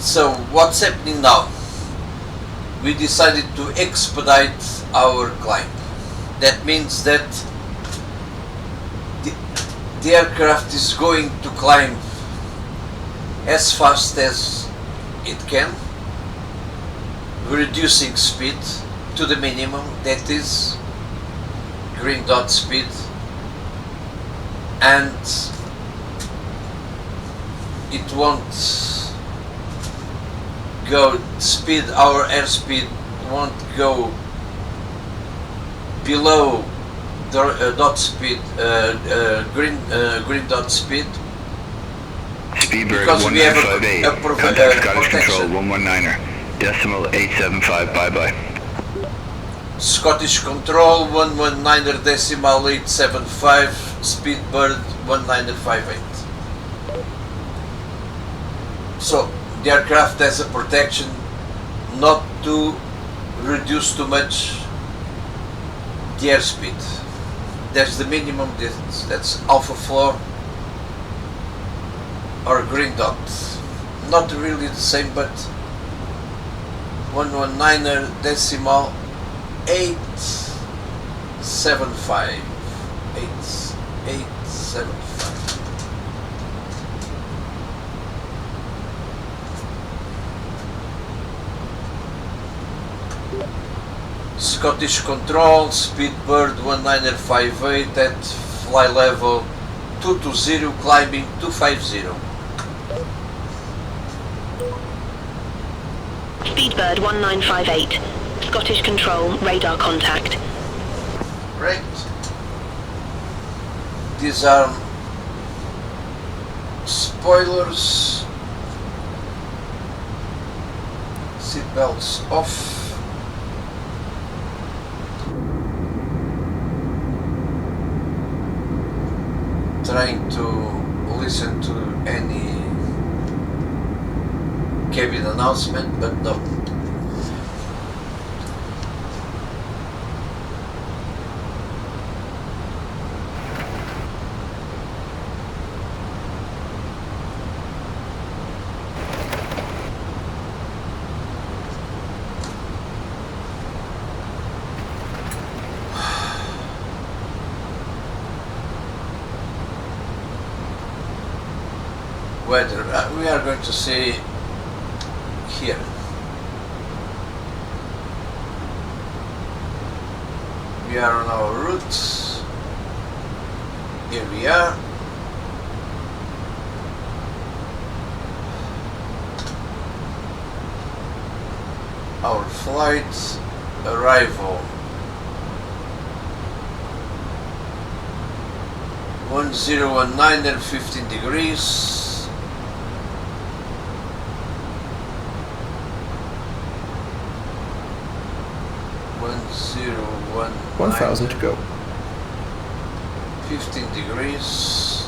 So what's happening now? We decided to expedite our climb. That means that the aircraft is going to climb as fast as it can, reducing speed to the minimum, that is green dot speed, and it won't go speed, our airspeed won't go below the dot speed, green dot speed. Speedbird because we have 1958. a Contact Scottish Control protection. 119er. Decimal 875. Bye bye. Scottish Control 119er decimal 875, Speedbird 1958. So the aircraft has a protection not to reduce too much the airspeed. That's the minimum distance. That's alpha floor or green dot. Not really the same, but 119er decimal 875. 875. Scottish Control, Speedbird 1958 at fly level 220, climbing 250. Speedbird 1958. Scottish Control, radar contact. Right. These are spoilers. Seatbelts off. Trying to listen to any cabin announcement, but no. Weather, we are going to see here. We are on our route. Here we are. Our flight arrival 1019 and 15 degrees. 1,000 to go. 15 degrees.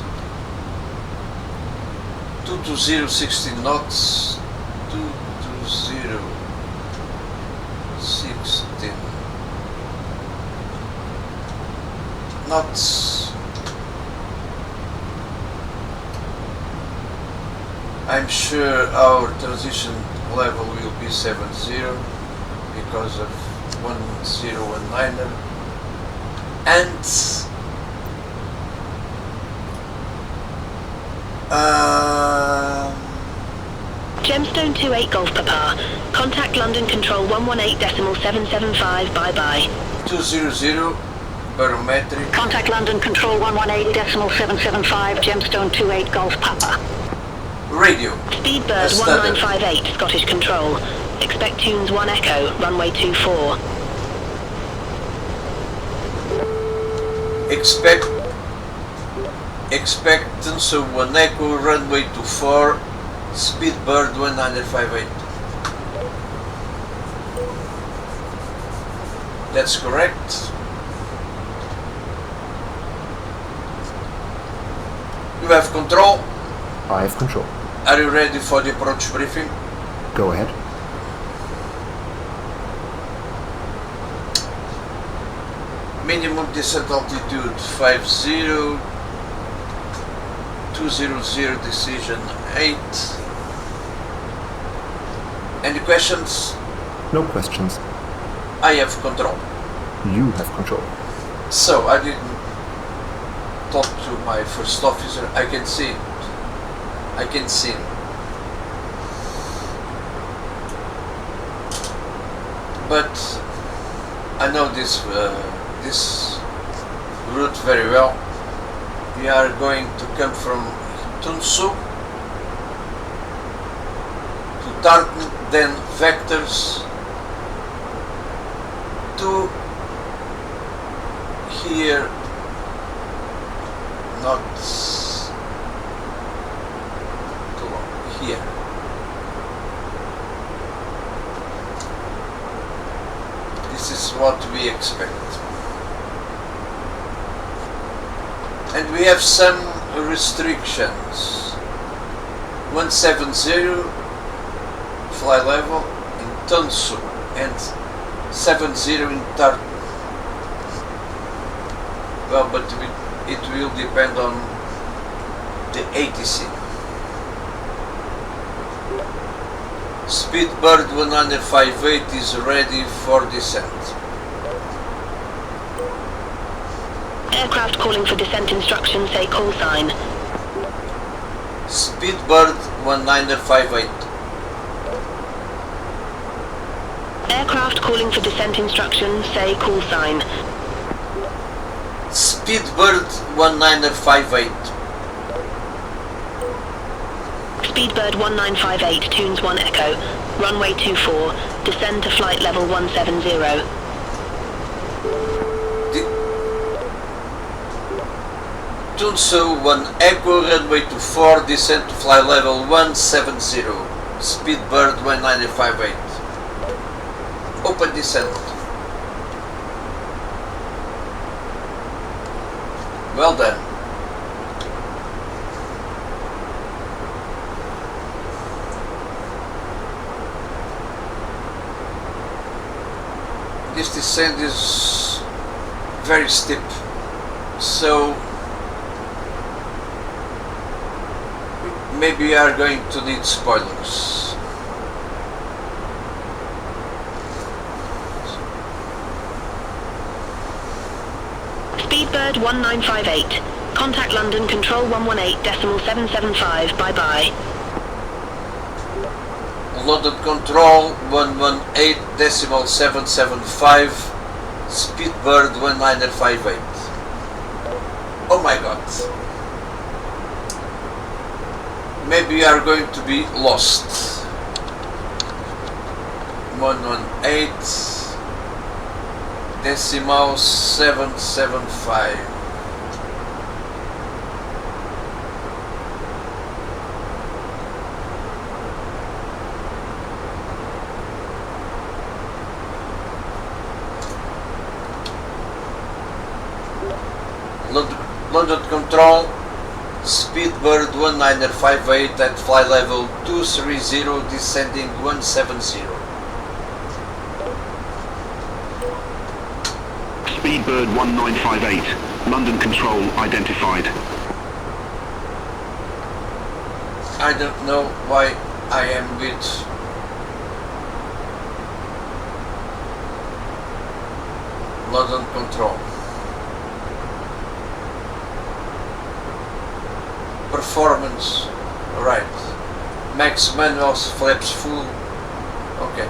220, 16 knots. 220, 16 knots. I'm sure our transition level will be 70 because of 1019er and Gemstone 28 Golf Papa. Contact London Control 118.775. Bye bye. 200 barometric. Contact London Control 118.775. Gemstone 28 Golf Papa. Radio. Speedbird 1958 Scottish Control. Expect tunes 1 Echo, runway 24. Expectance of 1 Echo, runway 24, Speedbird 1958. That's correct. You have control. I have control. Are you ready for the approach briefing? Go ahead. Minimum descent altitude 50, 200 decision 8. Any questions? No questions. I have control. You have control. So I didn't talk to my first officer. I can see it. I can see. But I know this route very well. We are going to come from Tunsu to Tartan, then vectors to here, not here. This is what we expect. And we have some restrictions. 170 fly level in Tunsu and 70 in Tartu. Well, but it will depend on the ATC. Speedbird 1958 is ready for descent. Aircraft calling for descent instructions, say call sign. Speedbird 1958. Aircraft calling for descent instructions, say call sign. Speedbird 1958. Speedbird 1958, tunes 1 echo. Runway 24, descend to flight level 170. Tunsu 1 echo, runway 24, descend to flight level 170. Speedbird 1958. Open descent. Well done. This descent is very steep, so maybe we are going to need spoilers. Speedbird 1958. Contact London Control 118.775. Bye-bye. London Control 118.775. Speedbird 1958. Oh my god. Maybe we are going to be lost. 118.775. London Control, Speedbird 1958 at flight level 230, descending 170. Speedbird 1958, London Control identified. I don't know why I am with London Control. Performance, right. Max manuals, flaps full. Okay.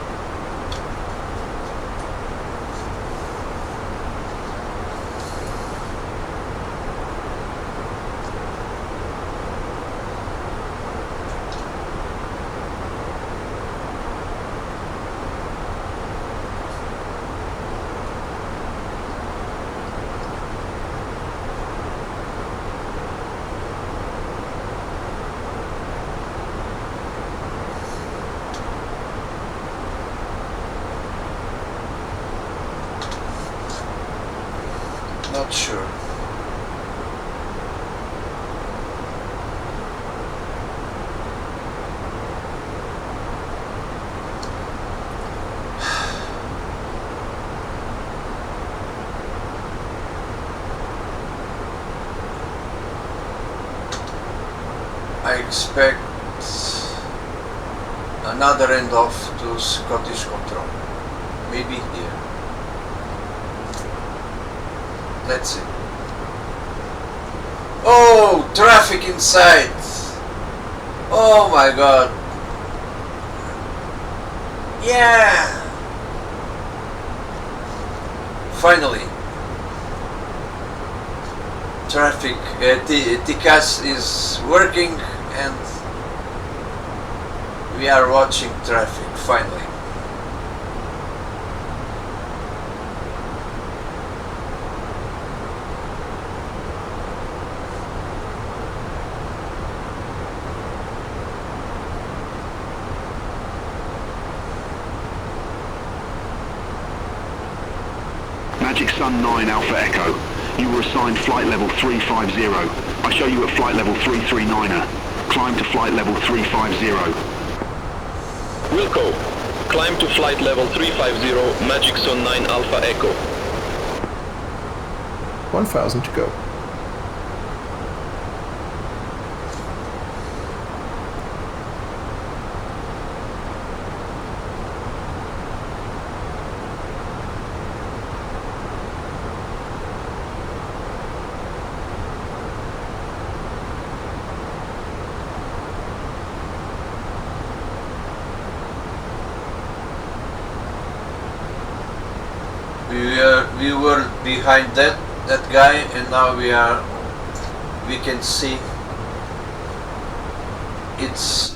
Not sure. I expect another handoff to Scottish Control. Maybe here. Let's see. Oh, traffic inside. Oh my god. Yeah. Finally. Traffic, TCAS is working and we are watching traffic finally. Magic Sun 9 Alpha Echo. You were assigned flight level 350. I show you at flight level 339er. Climb to flight level 350. Wilco, climb to flight level 350, Magic Sun 9 Alpha Echo. 1000 to go. We were behind that guy, and now we can see it's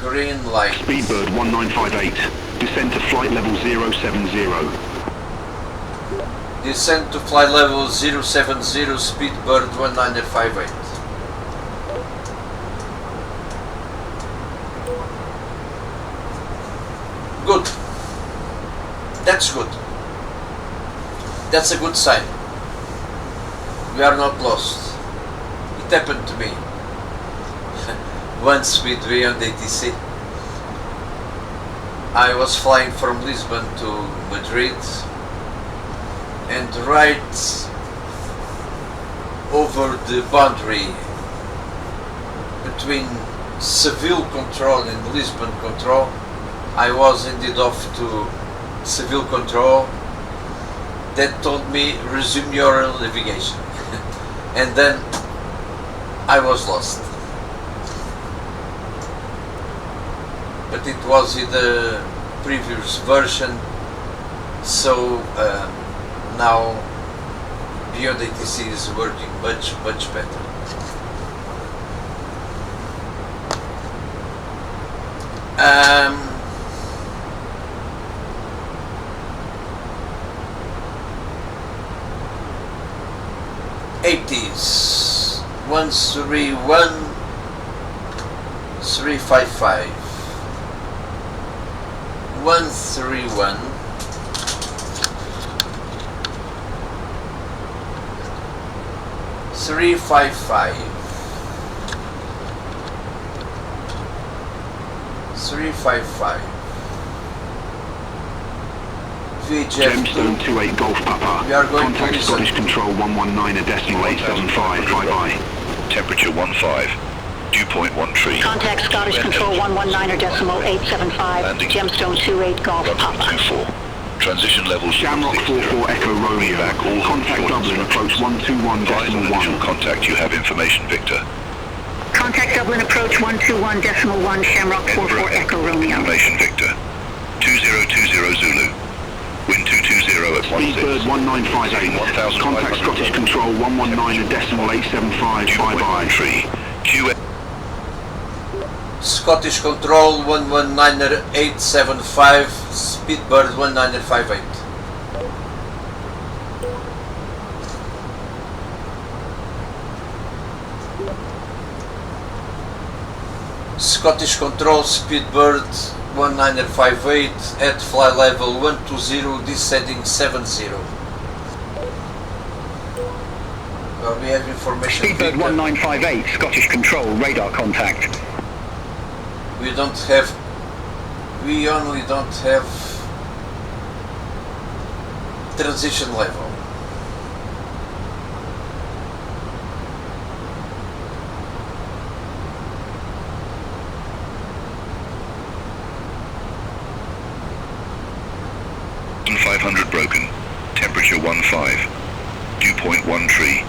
green light. Speedbird 1958, descend to flight level 070. Descend to flight level 070, Speedbird 1958. Good. That's good. That's a good sign. We are not lost. It happened to me once with Beyhond ATC. I was flying from Lisbon to Madrid, and right over the boundary between Seville control and Lisbon control, I was handed off to Seville control that told me resume your navigation. And then I was lost. But it was in the previous version, so now Beyhond ATC is working much better. '80s 131 355 131 355 355 Gemstone 28 Golf Papa. We are going Contact to Scottish Control 119.875. Bye bye. Temperature 15. Dew point 1 tree. Contact Scottish Control 119.875, Landing. Gemstone 28 Golf Runway Papa. 24. Transition levels Shamrock 44 Echo Romeo. Back all Contact Dublin, approach 121.1. Contact, you have information, Victor. Contact Dublin approach 121.1, Shamrock 44 Echo Romeo. Information, Victor. 2020 Zulu. Wind 220 at 16. Speedbird 1958. Contact Scottish Control 119.875. Bye bye. Tree. QA. Scottish Control 119.875, Speedbird 1958. Scottish Control Speedbird 1958 at flight level 120, descending 70. Well, we have information. Speedbird 1958, Scottish Control, radar contact. We only don't have transition level. And 500 broken. Temperature 15. Dew point 1 tree.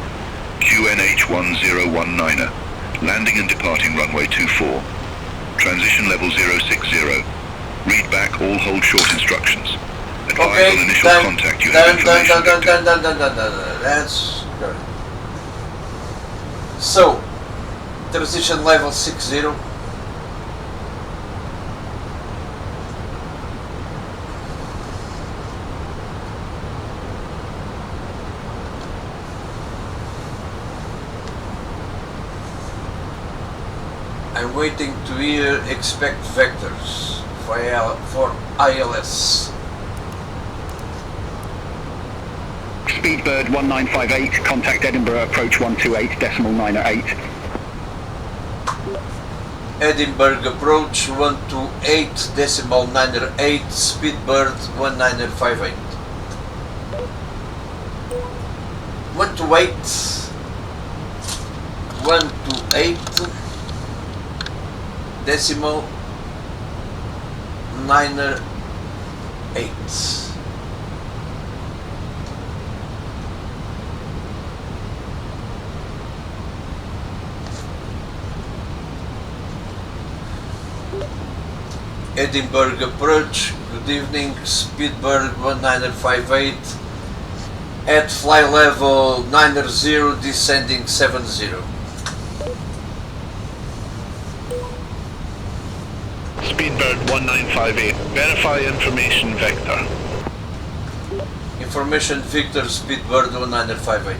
QNH 1019er. Landing and departing runway 24. Transition level 060. Read back all hold short instructions. Advise on initial contact. You have information. That's good. So, transition level 60. I'm waiting to hear expect vectors for ILS. Speedbird 1958, contact Edinburgh approach 128.98. Edinburgh approach 128.98, Speedbird 1958. 128.98. Edinburgh approach, good evening, Speedbird 1958 at fly level 90, descending 70. Speedbird 1958, verify information vector. Information Victor, Speedbird 1958.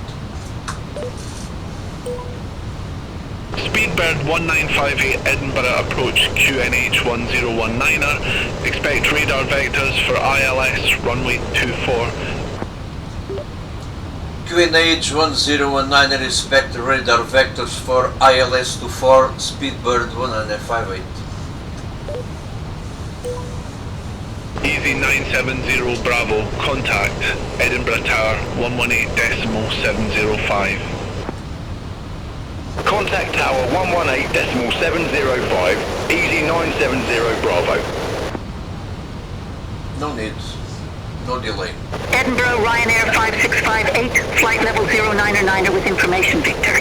Speedbird 1958 Edinburgh approach QNH 1019er, expect radar vectors for ILS runway 24. QNH 1019er, expect radar vectors for ILS 24, Speedbird 1958. Easy 970 Bravo, contact Edinburgh Tower 118.705. Contact Tower 118.705, Easy 970 Bravo. No need, no delay. Edinburgh Ryanair 5658, flight level 099er with information Victor.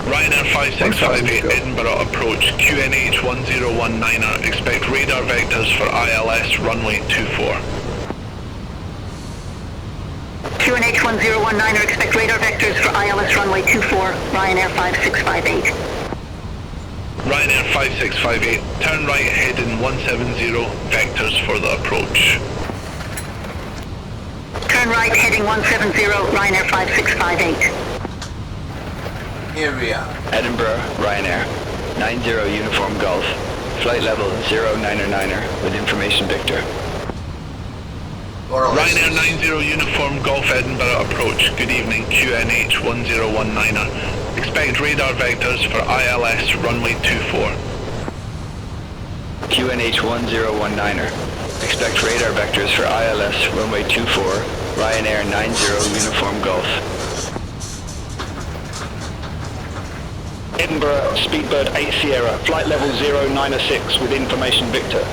Ryanair 5658 Edinburgh approach QNH 1019er, expect radar vectors for ILS runway 24. QNH 1019er, expect radar vectors for ILS runway 24, Ryanair 5658. Ryanair 5658, turn right heading 170, vectors for the approach. Turn right heading 170, Ryanair 5658. Here we are. Edinburgh, Ryanair, 90 Uniform Golf, flight level 099er with information Victor. Ryanair 90 Uniform Golf Edinburgh approach, good evening, QNH 1019er, expect radar vectors for ILS runway 24. QNH 1019er, expect radar vectors for ILS runway 24, Ryanair 90 Uniform Golf. Edinburgh, Speedbird 8 Sierra, flight level 096 with information Victor.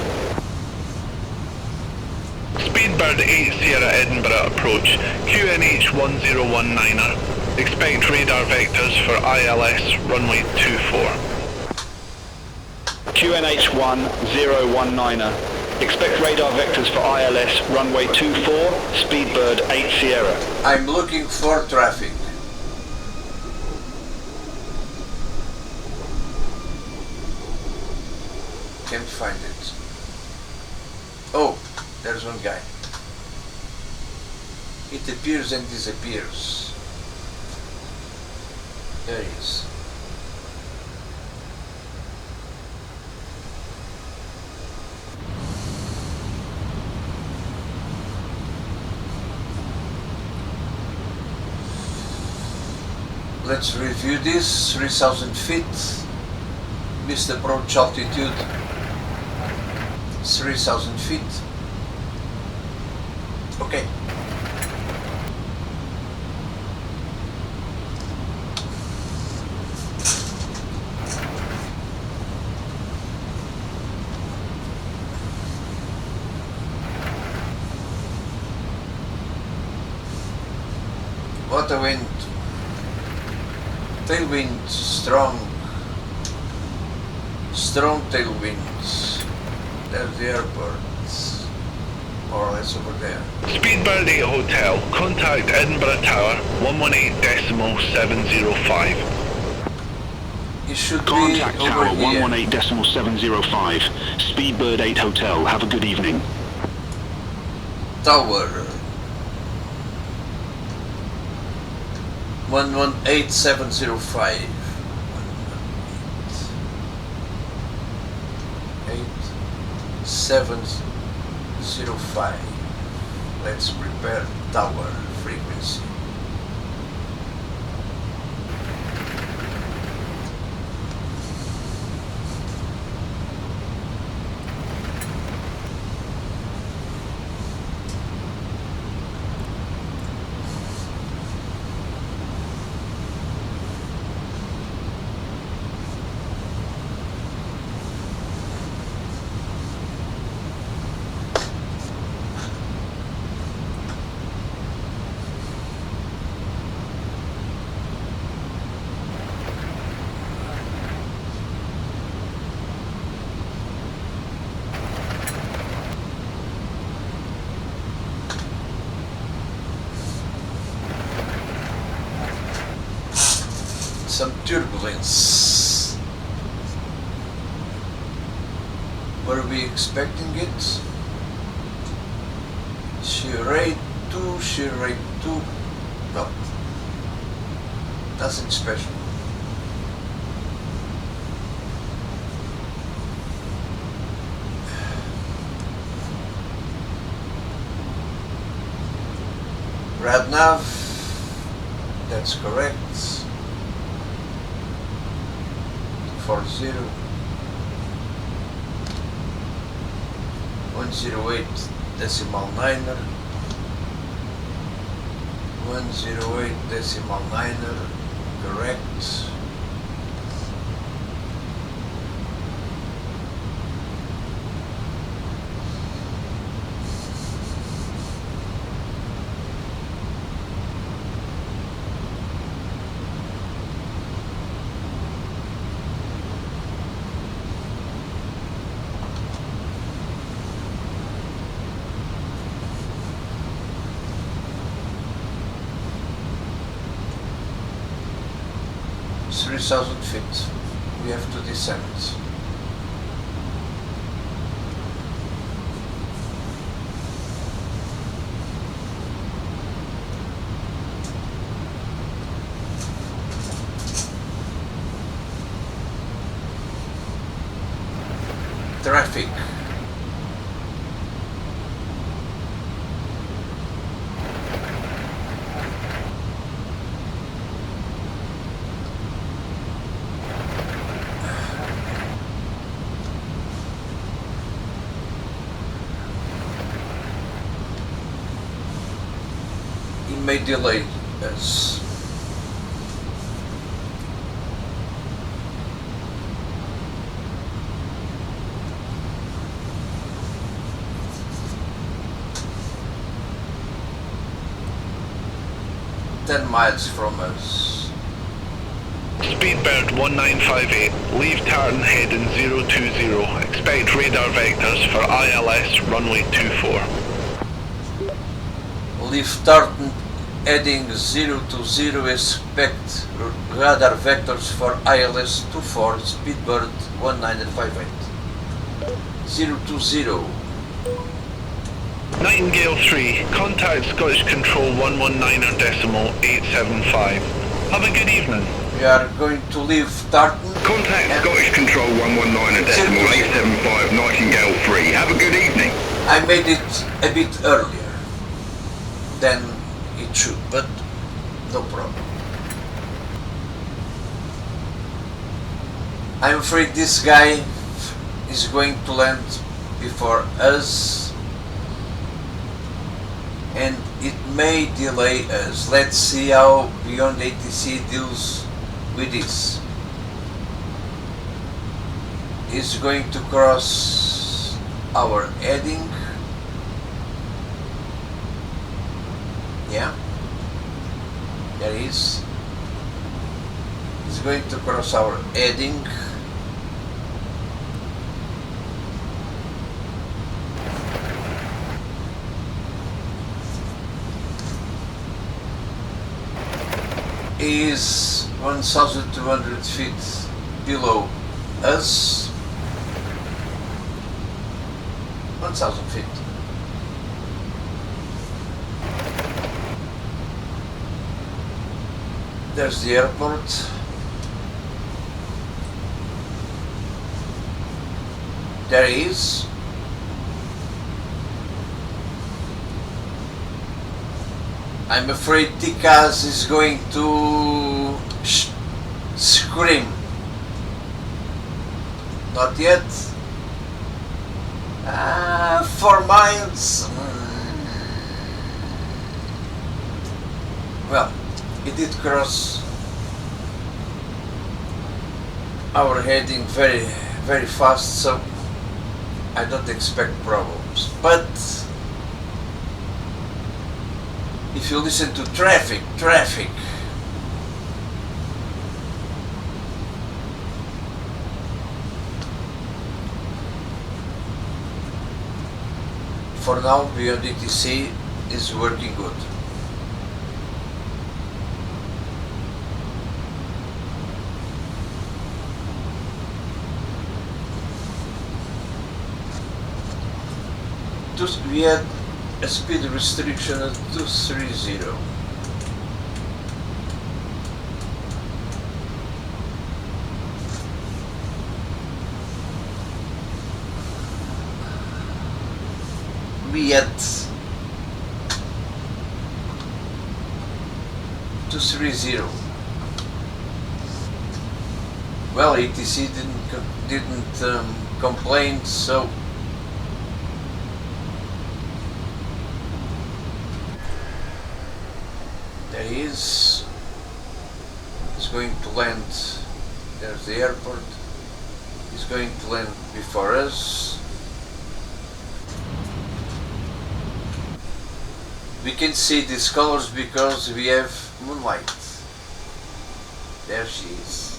Speedbird 8 Sierra Edinburgh approach, QNH 1019er, expect radar vectors for ILS runway 24. QNH 1019er, expect radar vectors for ILS runway 24, Speedbird 8 Sierra. I'm looking for traffic. Can't find it. Oh, there's one guy. It appears and disappears. There he is. Let's review this. 3,000 feet. Missed approach altitude. 3,000 feet. Okay. What a wind. Tailwind, strong tailwinds. There's the airport, more or less over there. Speedbird 8 Hotel, contact Edinburgh Tower 118.705. It should Contact be Tower over here. 118.705, Speedbird 8 Hotel, have a good evening. Tower 118.705. 705. Let's prepare tower. frequency. Some turbulence. Were we expecting it? Shear rate 2, shear rate 2. No, nothing special. Rad nav, that's correct. 40 108 decimal niner 108 decimal niner, correct. It's 3,000 feet. We have to descend. Traffic. May delay us. Ten miles from us. Speedbird 1958, leave Tartan heading 020. Expect radar vectors for ILS runway 24. Leave Tartan heading 020, expect radar vectors for ILS 24, Speedbird 1958. 020. Nightingale 3, contact Scottish Control 119.875. Have a good evening. We are going to leave Tartan. Contact Scottish Control 119.875 Nightingale 3. Have a good evening. I made it a bit earlier than it should, but no problem. I'm afraid this guy is going to land before us and it may delay us. Let's see how Beyhond ATC deals with this. He's going to cross our heading. Yeah, there he is. He's going to cross our heading. He is 1,200 feet below us. 1,000 feet. There's the airport. There he is. I'm afraid Tikas is going to scream. Not yet. 4 miles. Well, it did cross our heading very, very fast, so I don't expect problems. But if you listen to traffic, for now Beyhond ATC is working good. We had a speed restriction at 230. We had 230. Well, ATC didn't complain, so there he is. He's going to land. There's the airport. He's going to land before us. We can see these colors because we have moonlight. There she is.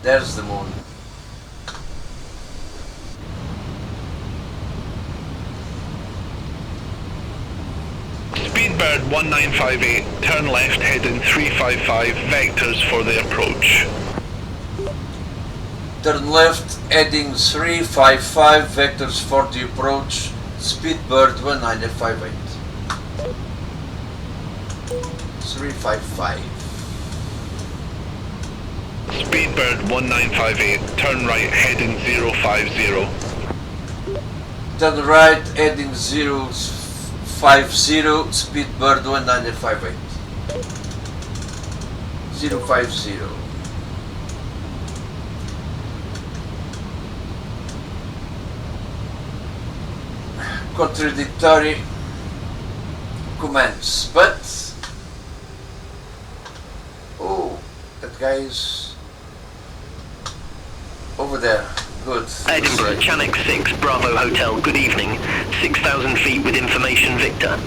There's the moon. Speedbird 1958, turn left heading 355, vectors for the approach. Turn left heading 355, vectors for the approach. Speedbird 1958. 355. Speedbird 1958, turn right heading 050. Turn right heading 050, Speedbird 1958. 050. Contradictory commands, but oh, that guy is over there. Good. Edinburgh, Channel 6, Bravo Hotel, good evening. 6,000 feet with information, Victor.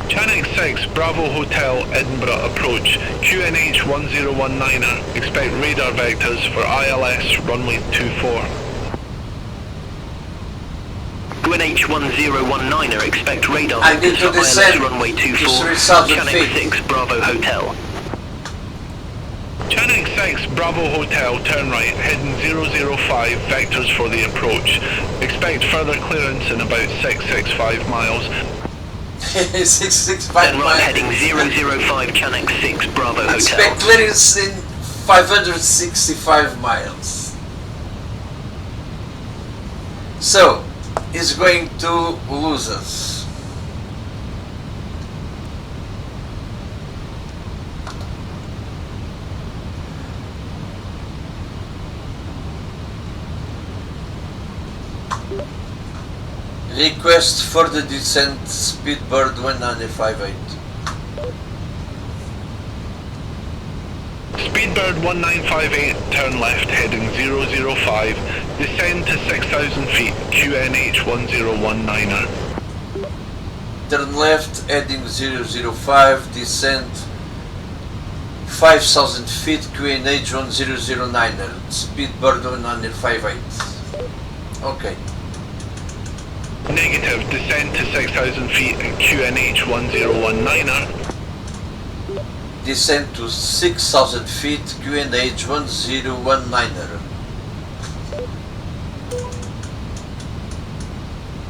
Channel 6, Bravo Hotel, Edinburgh approach. QNH 1019er, expect radar vectors for ILS runway 24. QNH 1019er, expect radar I need vectors to for ILS descend runway to 24. 3,000 Channel feet. 6, Bravo Hotel. Channel 6, Bravo Hotel, turn right, heading 005, vectors for the approach. Expect further clearance in about 665 miles. 665 Then right miles. heading 005, Channel 6, Bravo Hotel. Expect clearance in 565 miles. So, he's going to lose us. Request for the descent, Speedbird 1958. Speedbird 1958, turn left, heading 005, descend to 6,000 feet, QNH 1019er. Turn left, heading 005, descend 5,000 feet, QNH 1009er, Speedbird 1958. Okay. Negative, descend to 6,000 feet and QNH 1019er. Descend to 6,000 feet, QNH 1019er.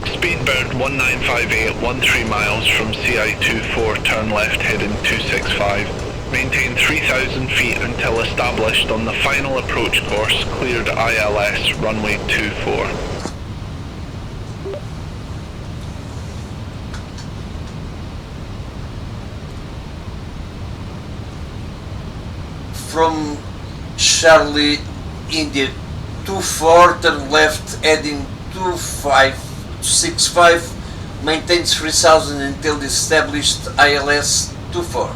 Speedbird 1958, 13 miles from CI24, turn left heading 265. Maintain 3,000 feet until established on the final approach course, cleared ILS, runway 24. from Charlie India 24, turn left heading 2565, maintains 3000 until established ILS 24.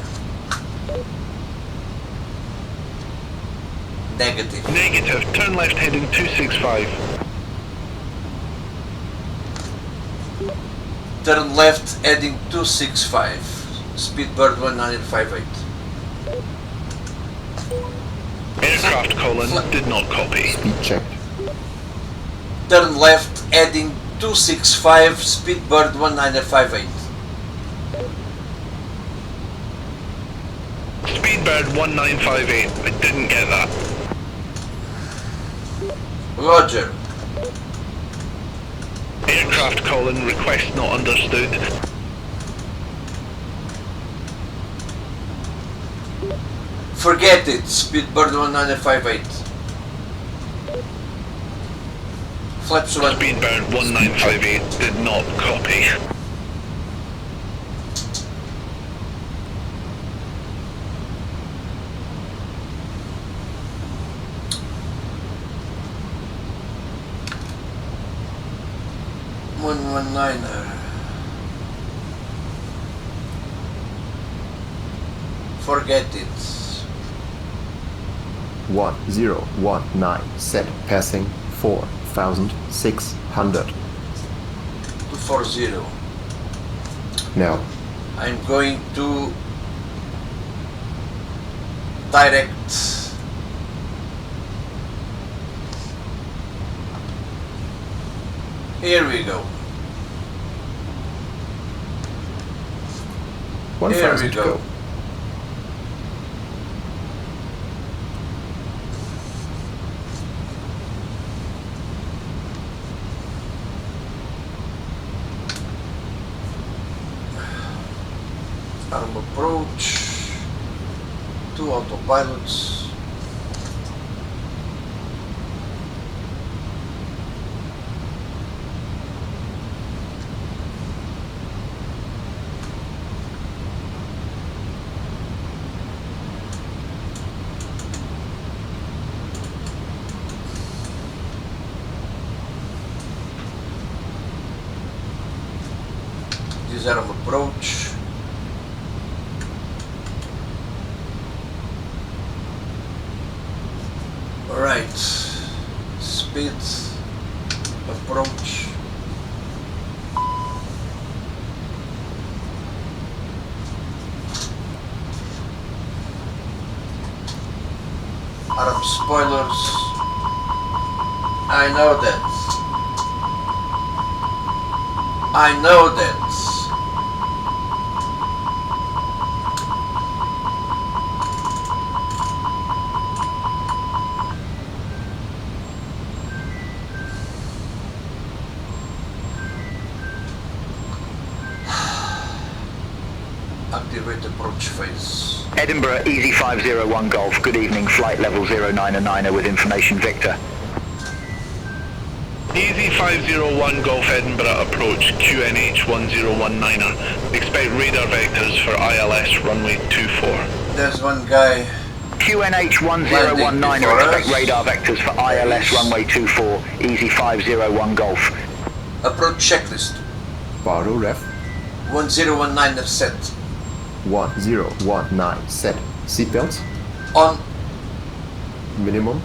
Negative. Negative. Turn left heading 265. Turn left heading 265. Speedbird 1958. Aircraft Colin did not copy. Speed checked. Turn left heading 265. Speedbird 1958. Speedbird 1958. I didn't get that. Roger. Aircraft Colin, request not understood. Forget it. Speedbird 1958. Flaps 1. Speedbird 1958 did not copy. Forget it. 1019 set passing 4600. 240. Now I'm going to direct here we go. Here 1000 we to go. go. Arm approach, 2 autopilots. Disarm approach. Right, speed, approach, arm spoilers, I know that, activate approach phase. Edinburgh Easy 501 Golf, good evening, flight level 099er with information Victor. Easy 501 Golf Edinburgh approach, QNH 1019er. Expect radar vectors for ILS runway 24. There's one guy. QNH 1019er, expect radar vectors for ILS runway 24, Easy 501 Golf. Approach checklist. Bardo ref 1019 set. 1019 set. Seatbelts On minimum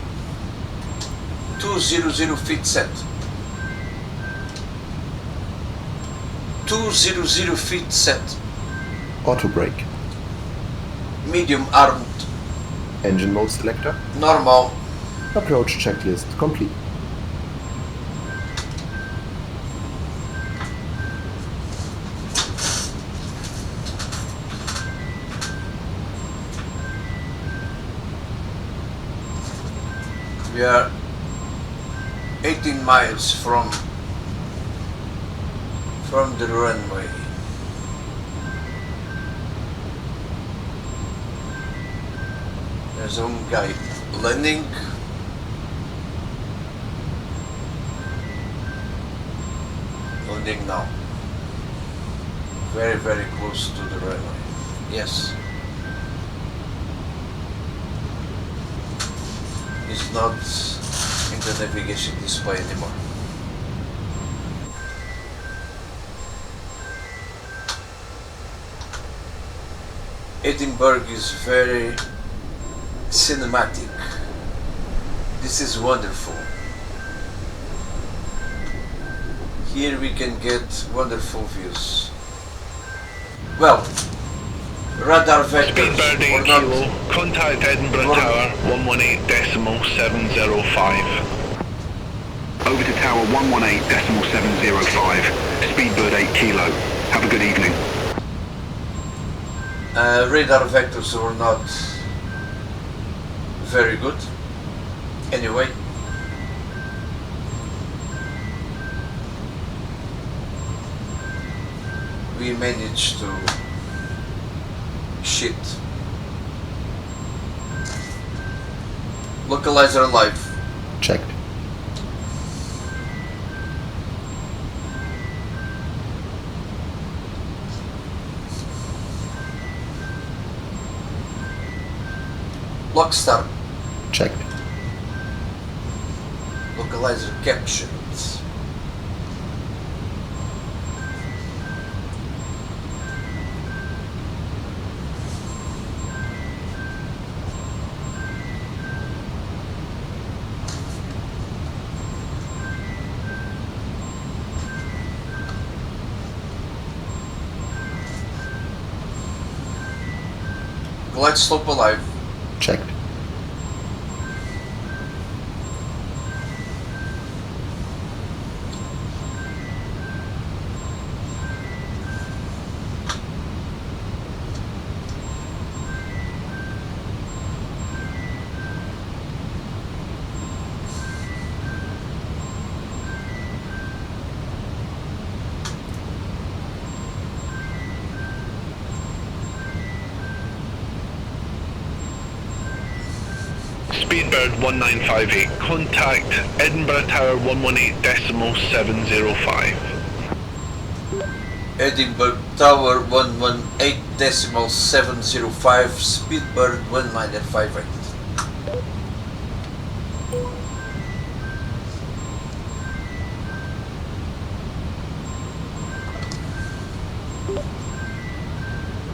200 feet set. 200 feet set. auto brake. Medium armed. Engine mode selector. Normal. Approach checklist complete. We are 18 miles from the runway. There's one guy landing. Landing now. Very, very close to the runway. Yes. is not in the navigation display anymore. Edinburgh is very cinematic. This is wonderful. Here we can get wonderful views. Well, radar vectors Speedbird 8 Kilo, contact Edinburgh Tower 118.705. Over to Tower 118.705. Speedbird 8 Kilo. Have a good evening. Radar vectors are not very good. Anyway, we managed to shit. Localizer live. Checked. Lockstar. Checked. Localizer captured. Glide slope alive. Checked. Speedbird 1958, contact Edinburgh Tower 118.705. Edinburgh Tower 118.705, Speedbird 1958.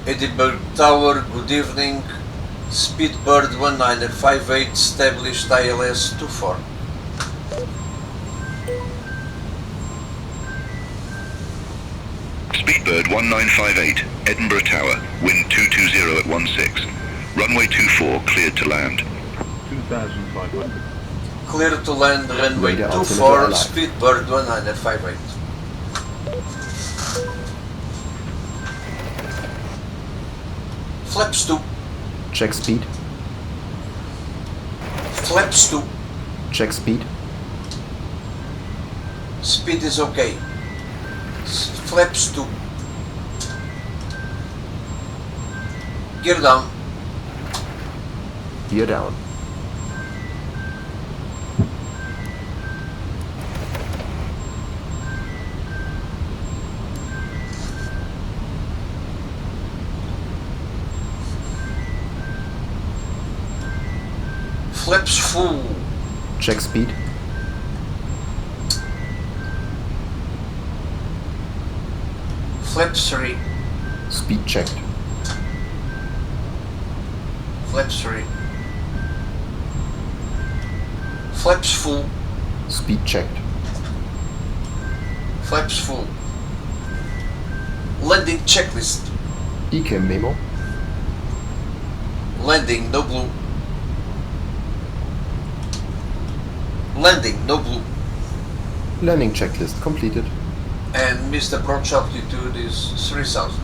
Edinburgh Tower, good evening. Speedbird 1958, established ILS 24. Speedbird 1958, Edinburgh Tower, wind 220 at 16. Runway 24 cleared to land. 2,500. Clear to land, runway Radio 24, altimeter Speedbird 1958. Flaps 2. Check speed. Flaps 2. Check speed. Speed is okay. Flaps 2. Gear down. Gear down. Flaps full. Check speed. Flaps 3. Speed checked. Flaps 3. Flaps full. Speed checked. Flaps full. Landing checklist. ECAM memo. Landing, no blue. Landing, no blue. Landing checklist completed. And missed approach altitude is 3000.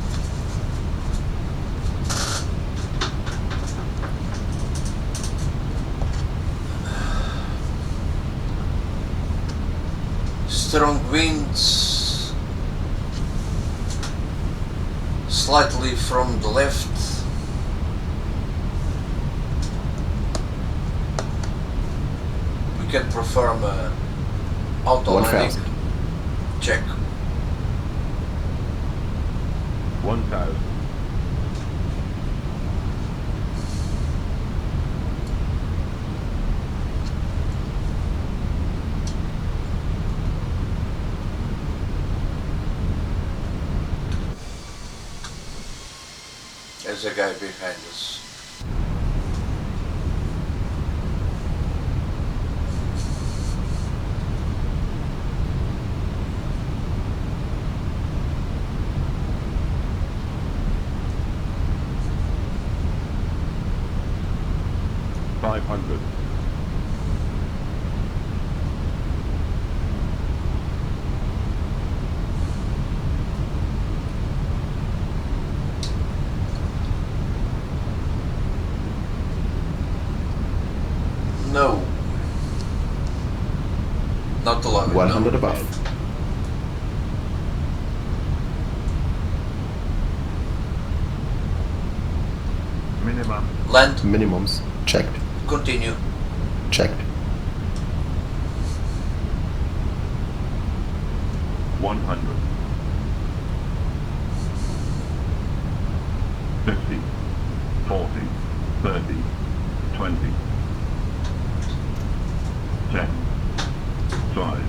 Strong winds, slightly from the left. We can perform a auto landing. Check. 1,000. there's a guy behind us. No. Not 11. 100 no. above. Minimum. Land. Minimums. Checked. Continue. Checked. 100. 50. 40. 30. 20. 10. 5.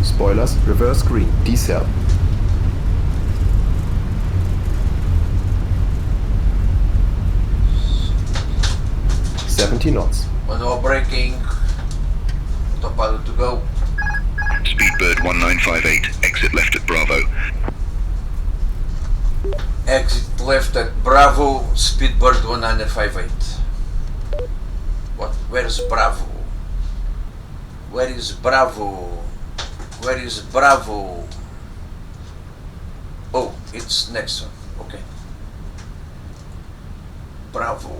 Spoilers. Reverse green. Decel. 70 knots. One more braking. Autopilot to go. Speedbird 1958, exit left at Bravo. Exit left at Bravo, Speedbird 1958. What? Where's Bravo? Where is Bravo? Where is Bravo? Oh, it's next one. Okay. Bravo.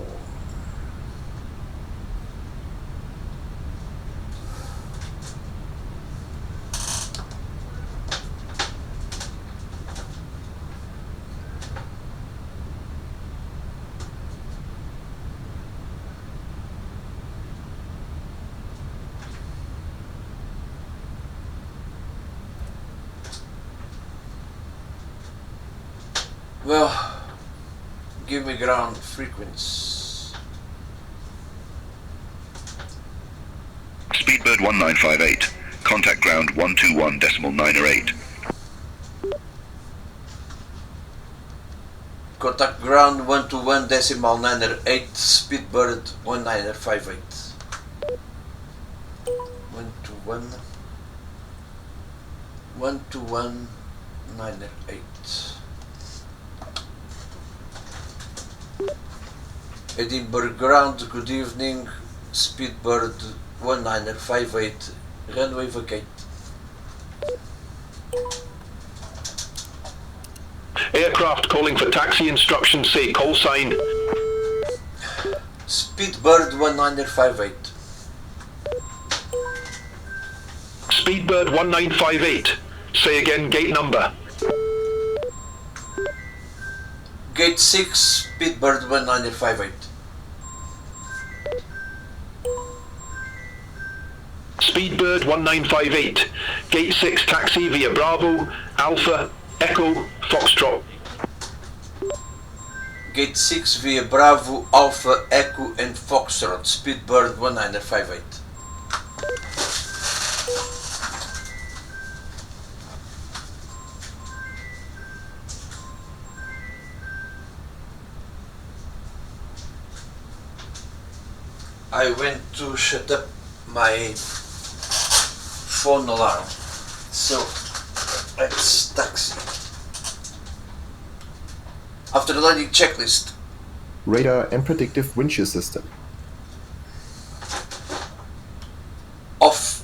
Well, give me ground frequency. Speedbird 1958, contact ground 121.908. Contact ground 121.908, Speedbird 1958. 121.908. Edinburgh ground, good evening, Speedbird 1958, runway vacate. Aircraft calling for taxi instructions say call sign. Speedbird 1958. Speedbird 1958, say again gate number. Gate 6, Speedbird 1958. Speedbird 1958, gate 6 taxi via Bravo, Alpha, Echo, Foxtrot. Gate 6 via Bravo, Alpha, Echo and Foxtrot, Speedbird 1958. I went to shut up my phone alarm, so let's taxi. After the landing checklist. Radar and predictive wind shear system. Off.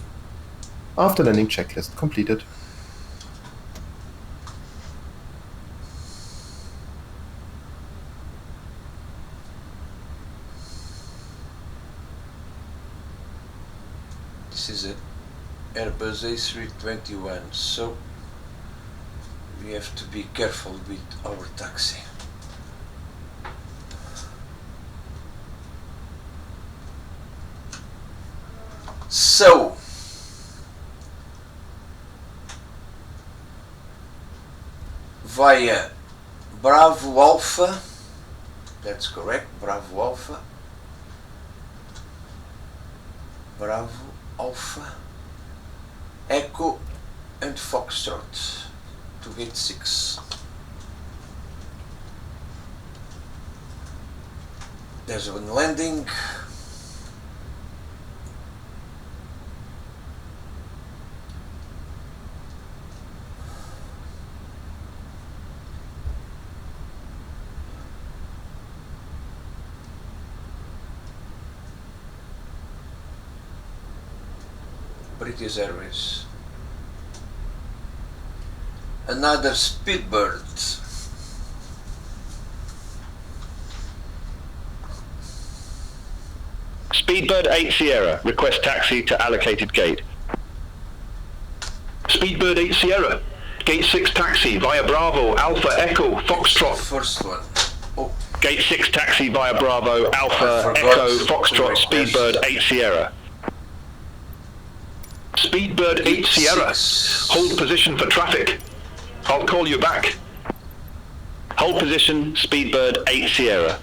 After landing checklist completed. This is an Airbus A321, so we have to be careful with our taxi. So, via Bravo Alpha, that's correct, Bravo Alpha, Bravo Alpha, Echo and Foxtrot. to gate 6. There's one landing. British Airways. Another Speedbird. Speedbird 8 Sierra, request taxi to allocated gate. Speedbird 8 Sierra, gate 6 taxi via Bravo, Alpha Echo, Foxtrot. First one. Oh. Gate 6 taxi via Bravo, Alpha Echo, Foxtrot, Speedbird 8 Sierra. Speedbird 8 Sierra, hold position for traffic. I'll call you back. Hold position, Speedbird 8 Sierra.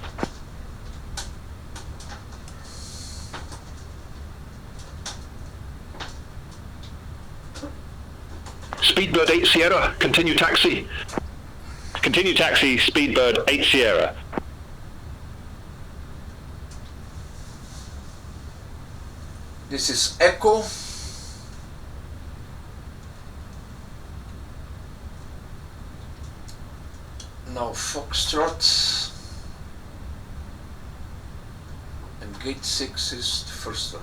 Speedbird 8 Sierra, continue taxi. Continue taxi, Speedbird 8 Sierra. This is Echo. Now Foxtrot. And gate 6 is the first one.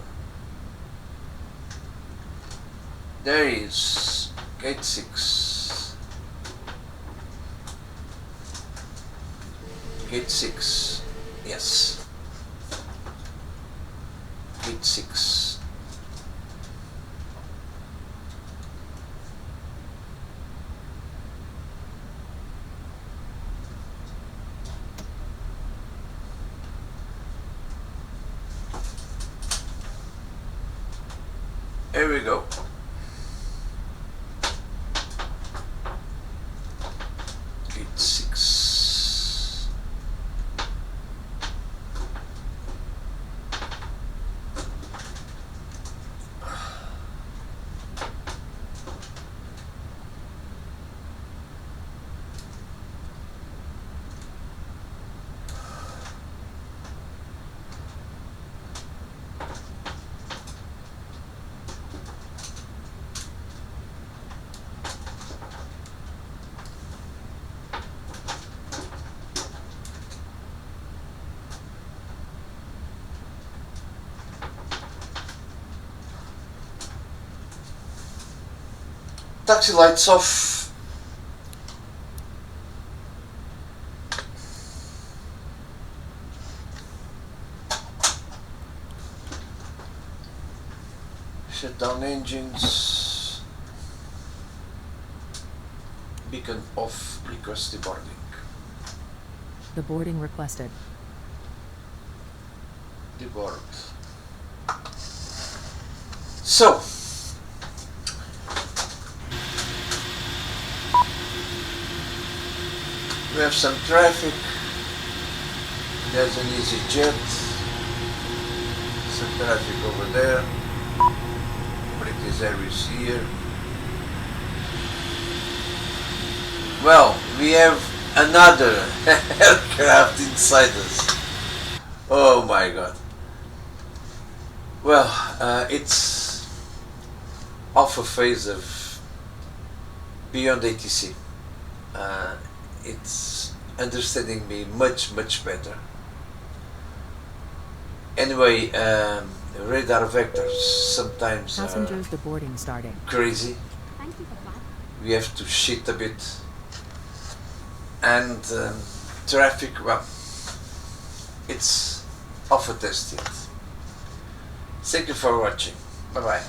There is gate 6. Gate 6. Yes. Gate 6. Here we go. Gate 6. Taxi lights off. Shut down engines. Beacon off. Request deboarding. The boarding requested. Deboard. So. We have some traffic. There's an EasyJet. Some traffic over there. British Airways here. Well, we have another aircraft inside us. Oh my god. Well, it's alpha phase of Beyhond ATC. It's understanding me much better. Anyway, radar vectors sometimes passengers deboarding starting. Crazy. We have to shit a bit. And traffic, well, it's alpha tested. Thank you for watching. Bye bye.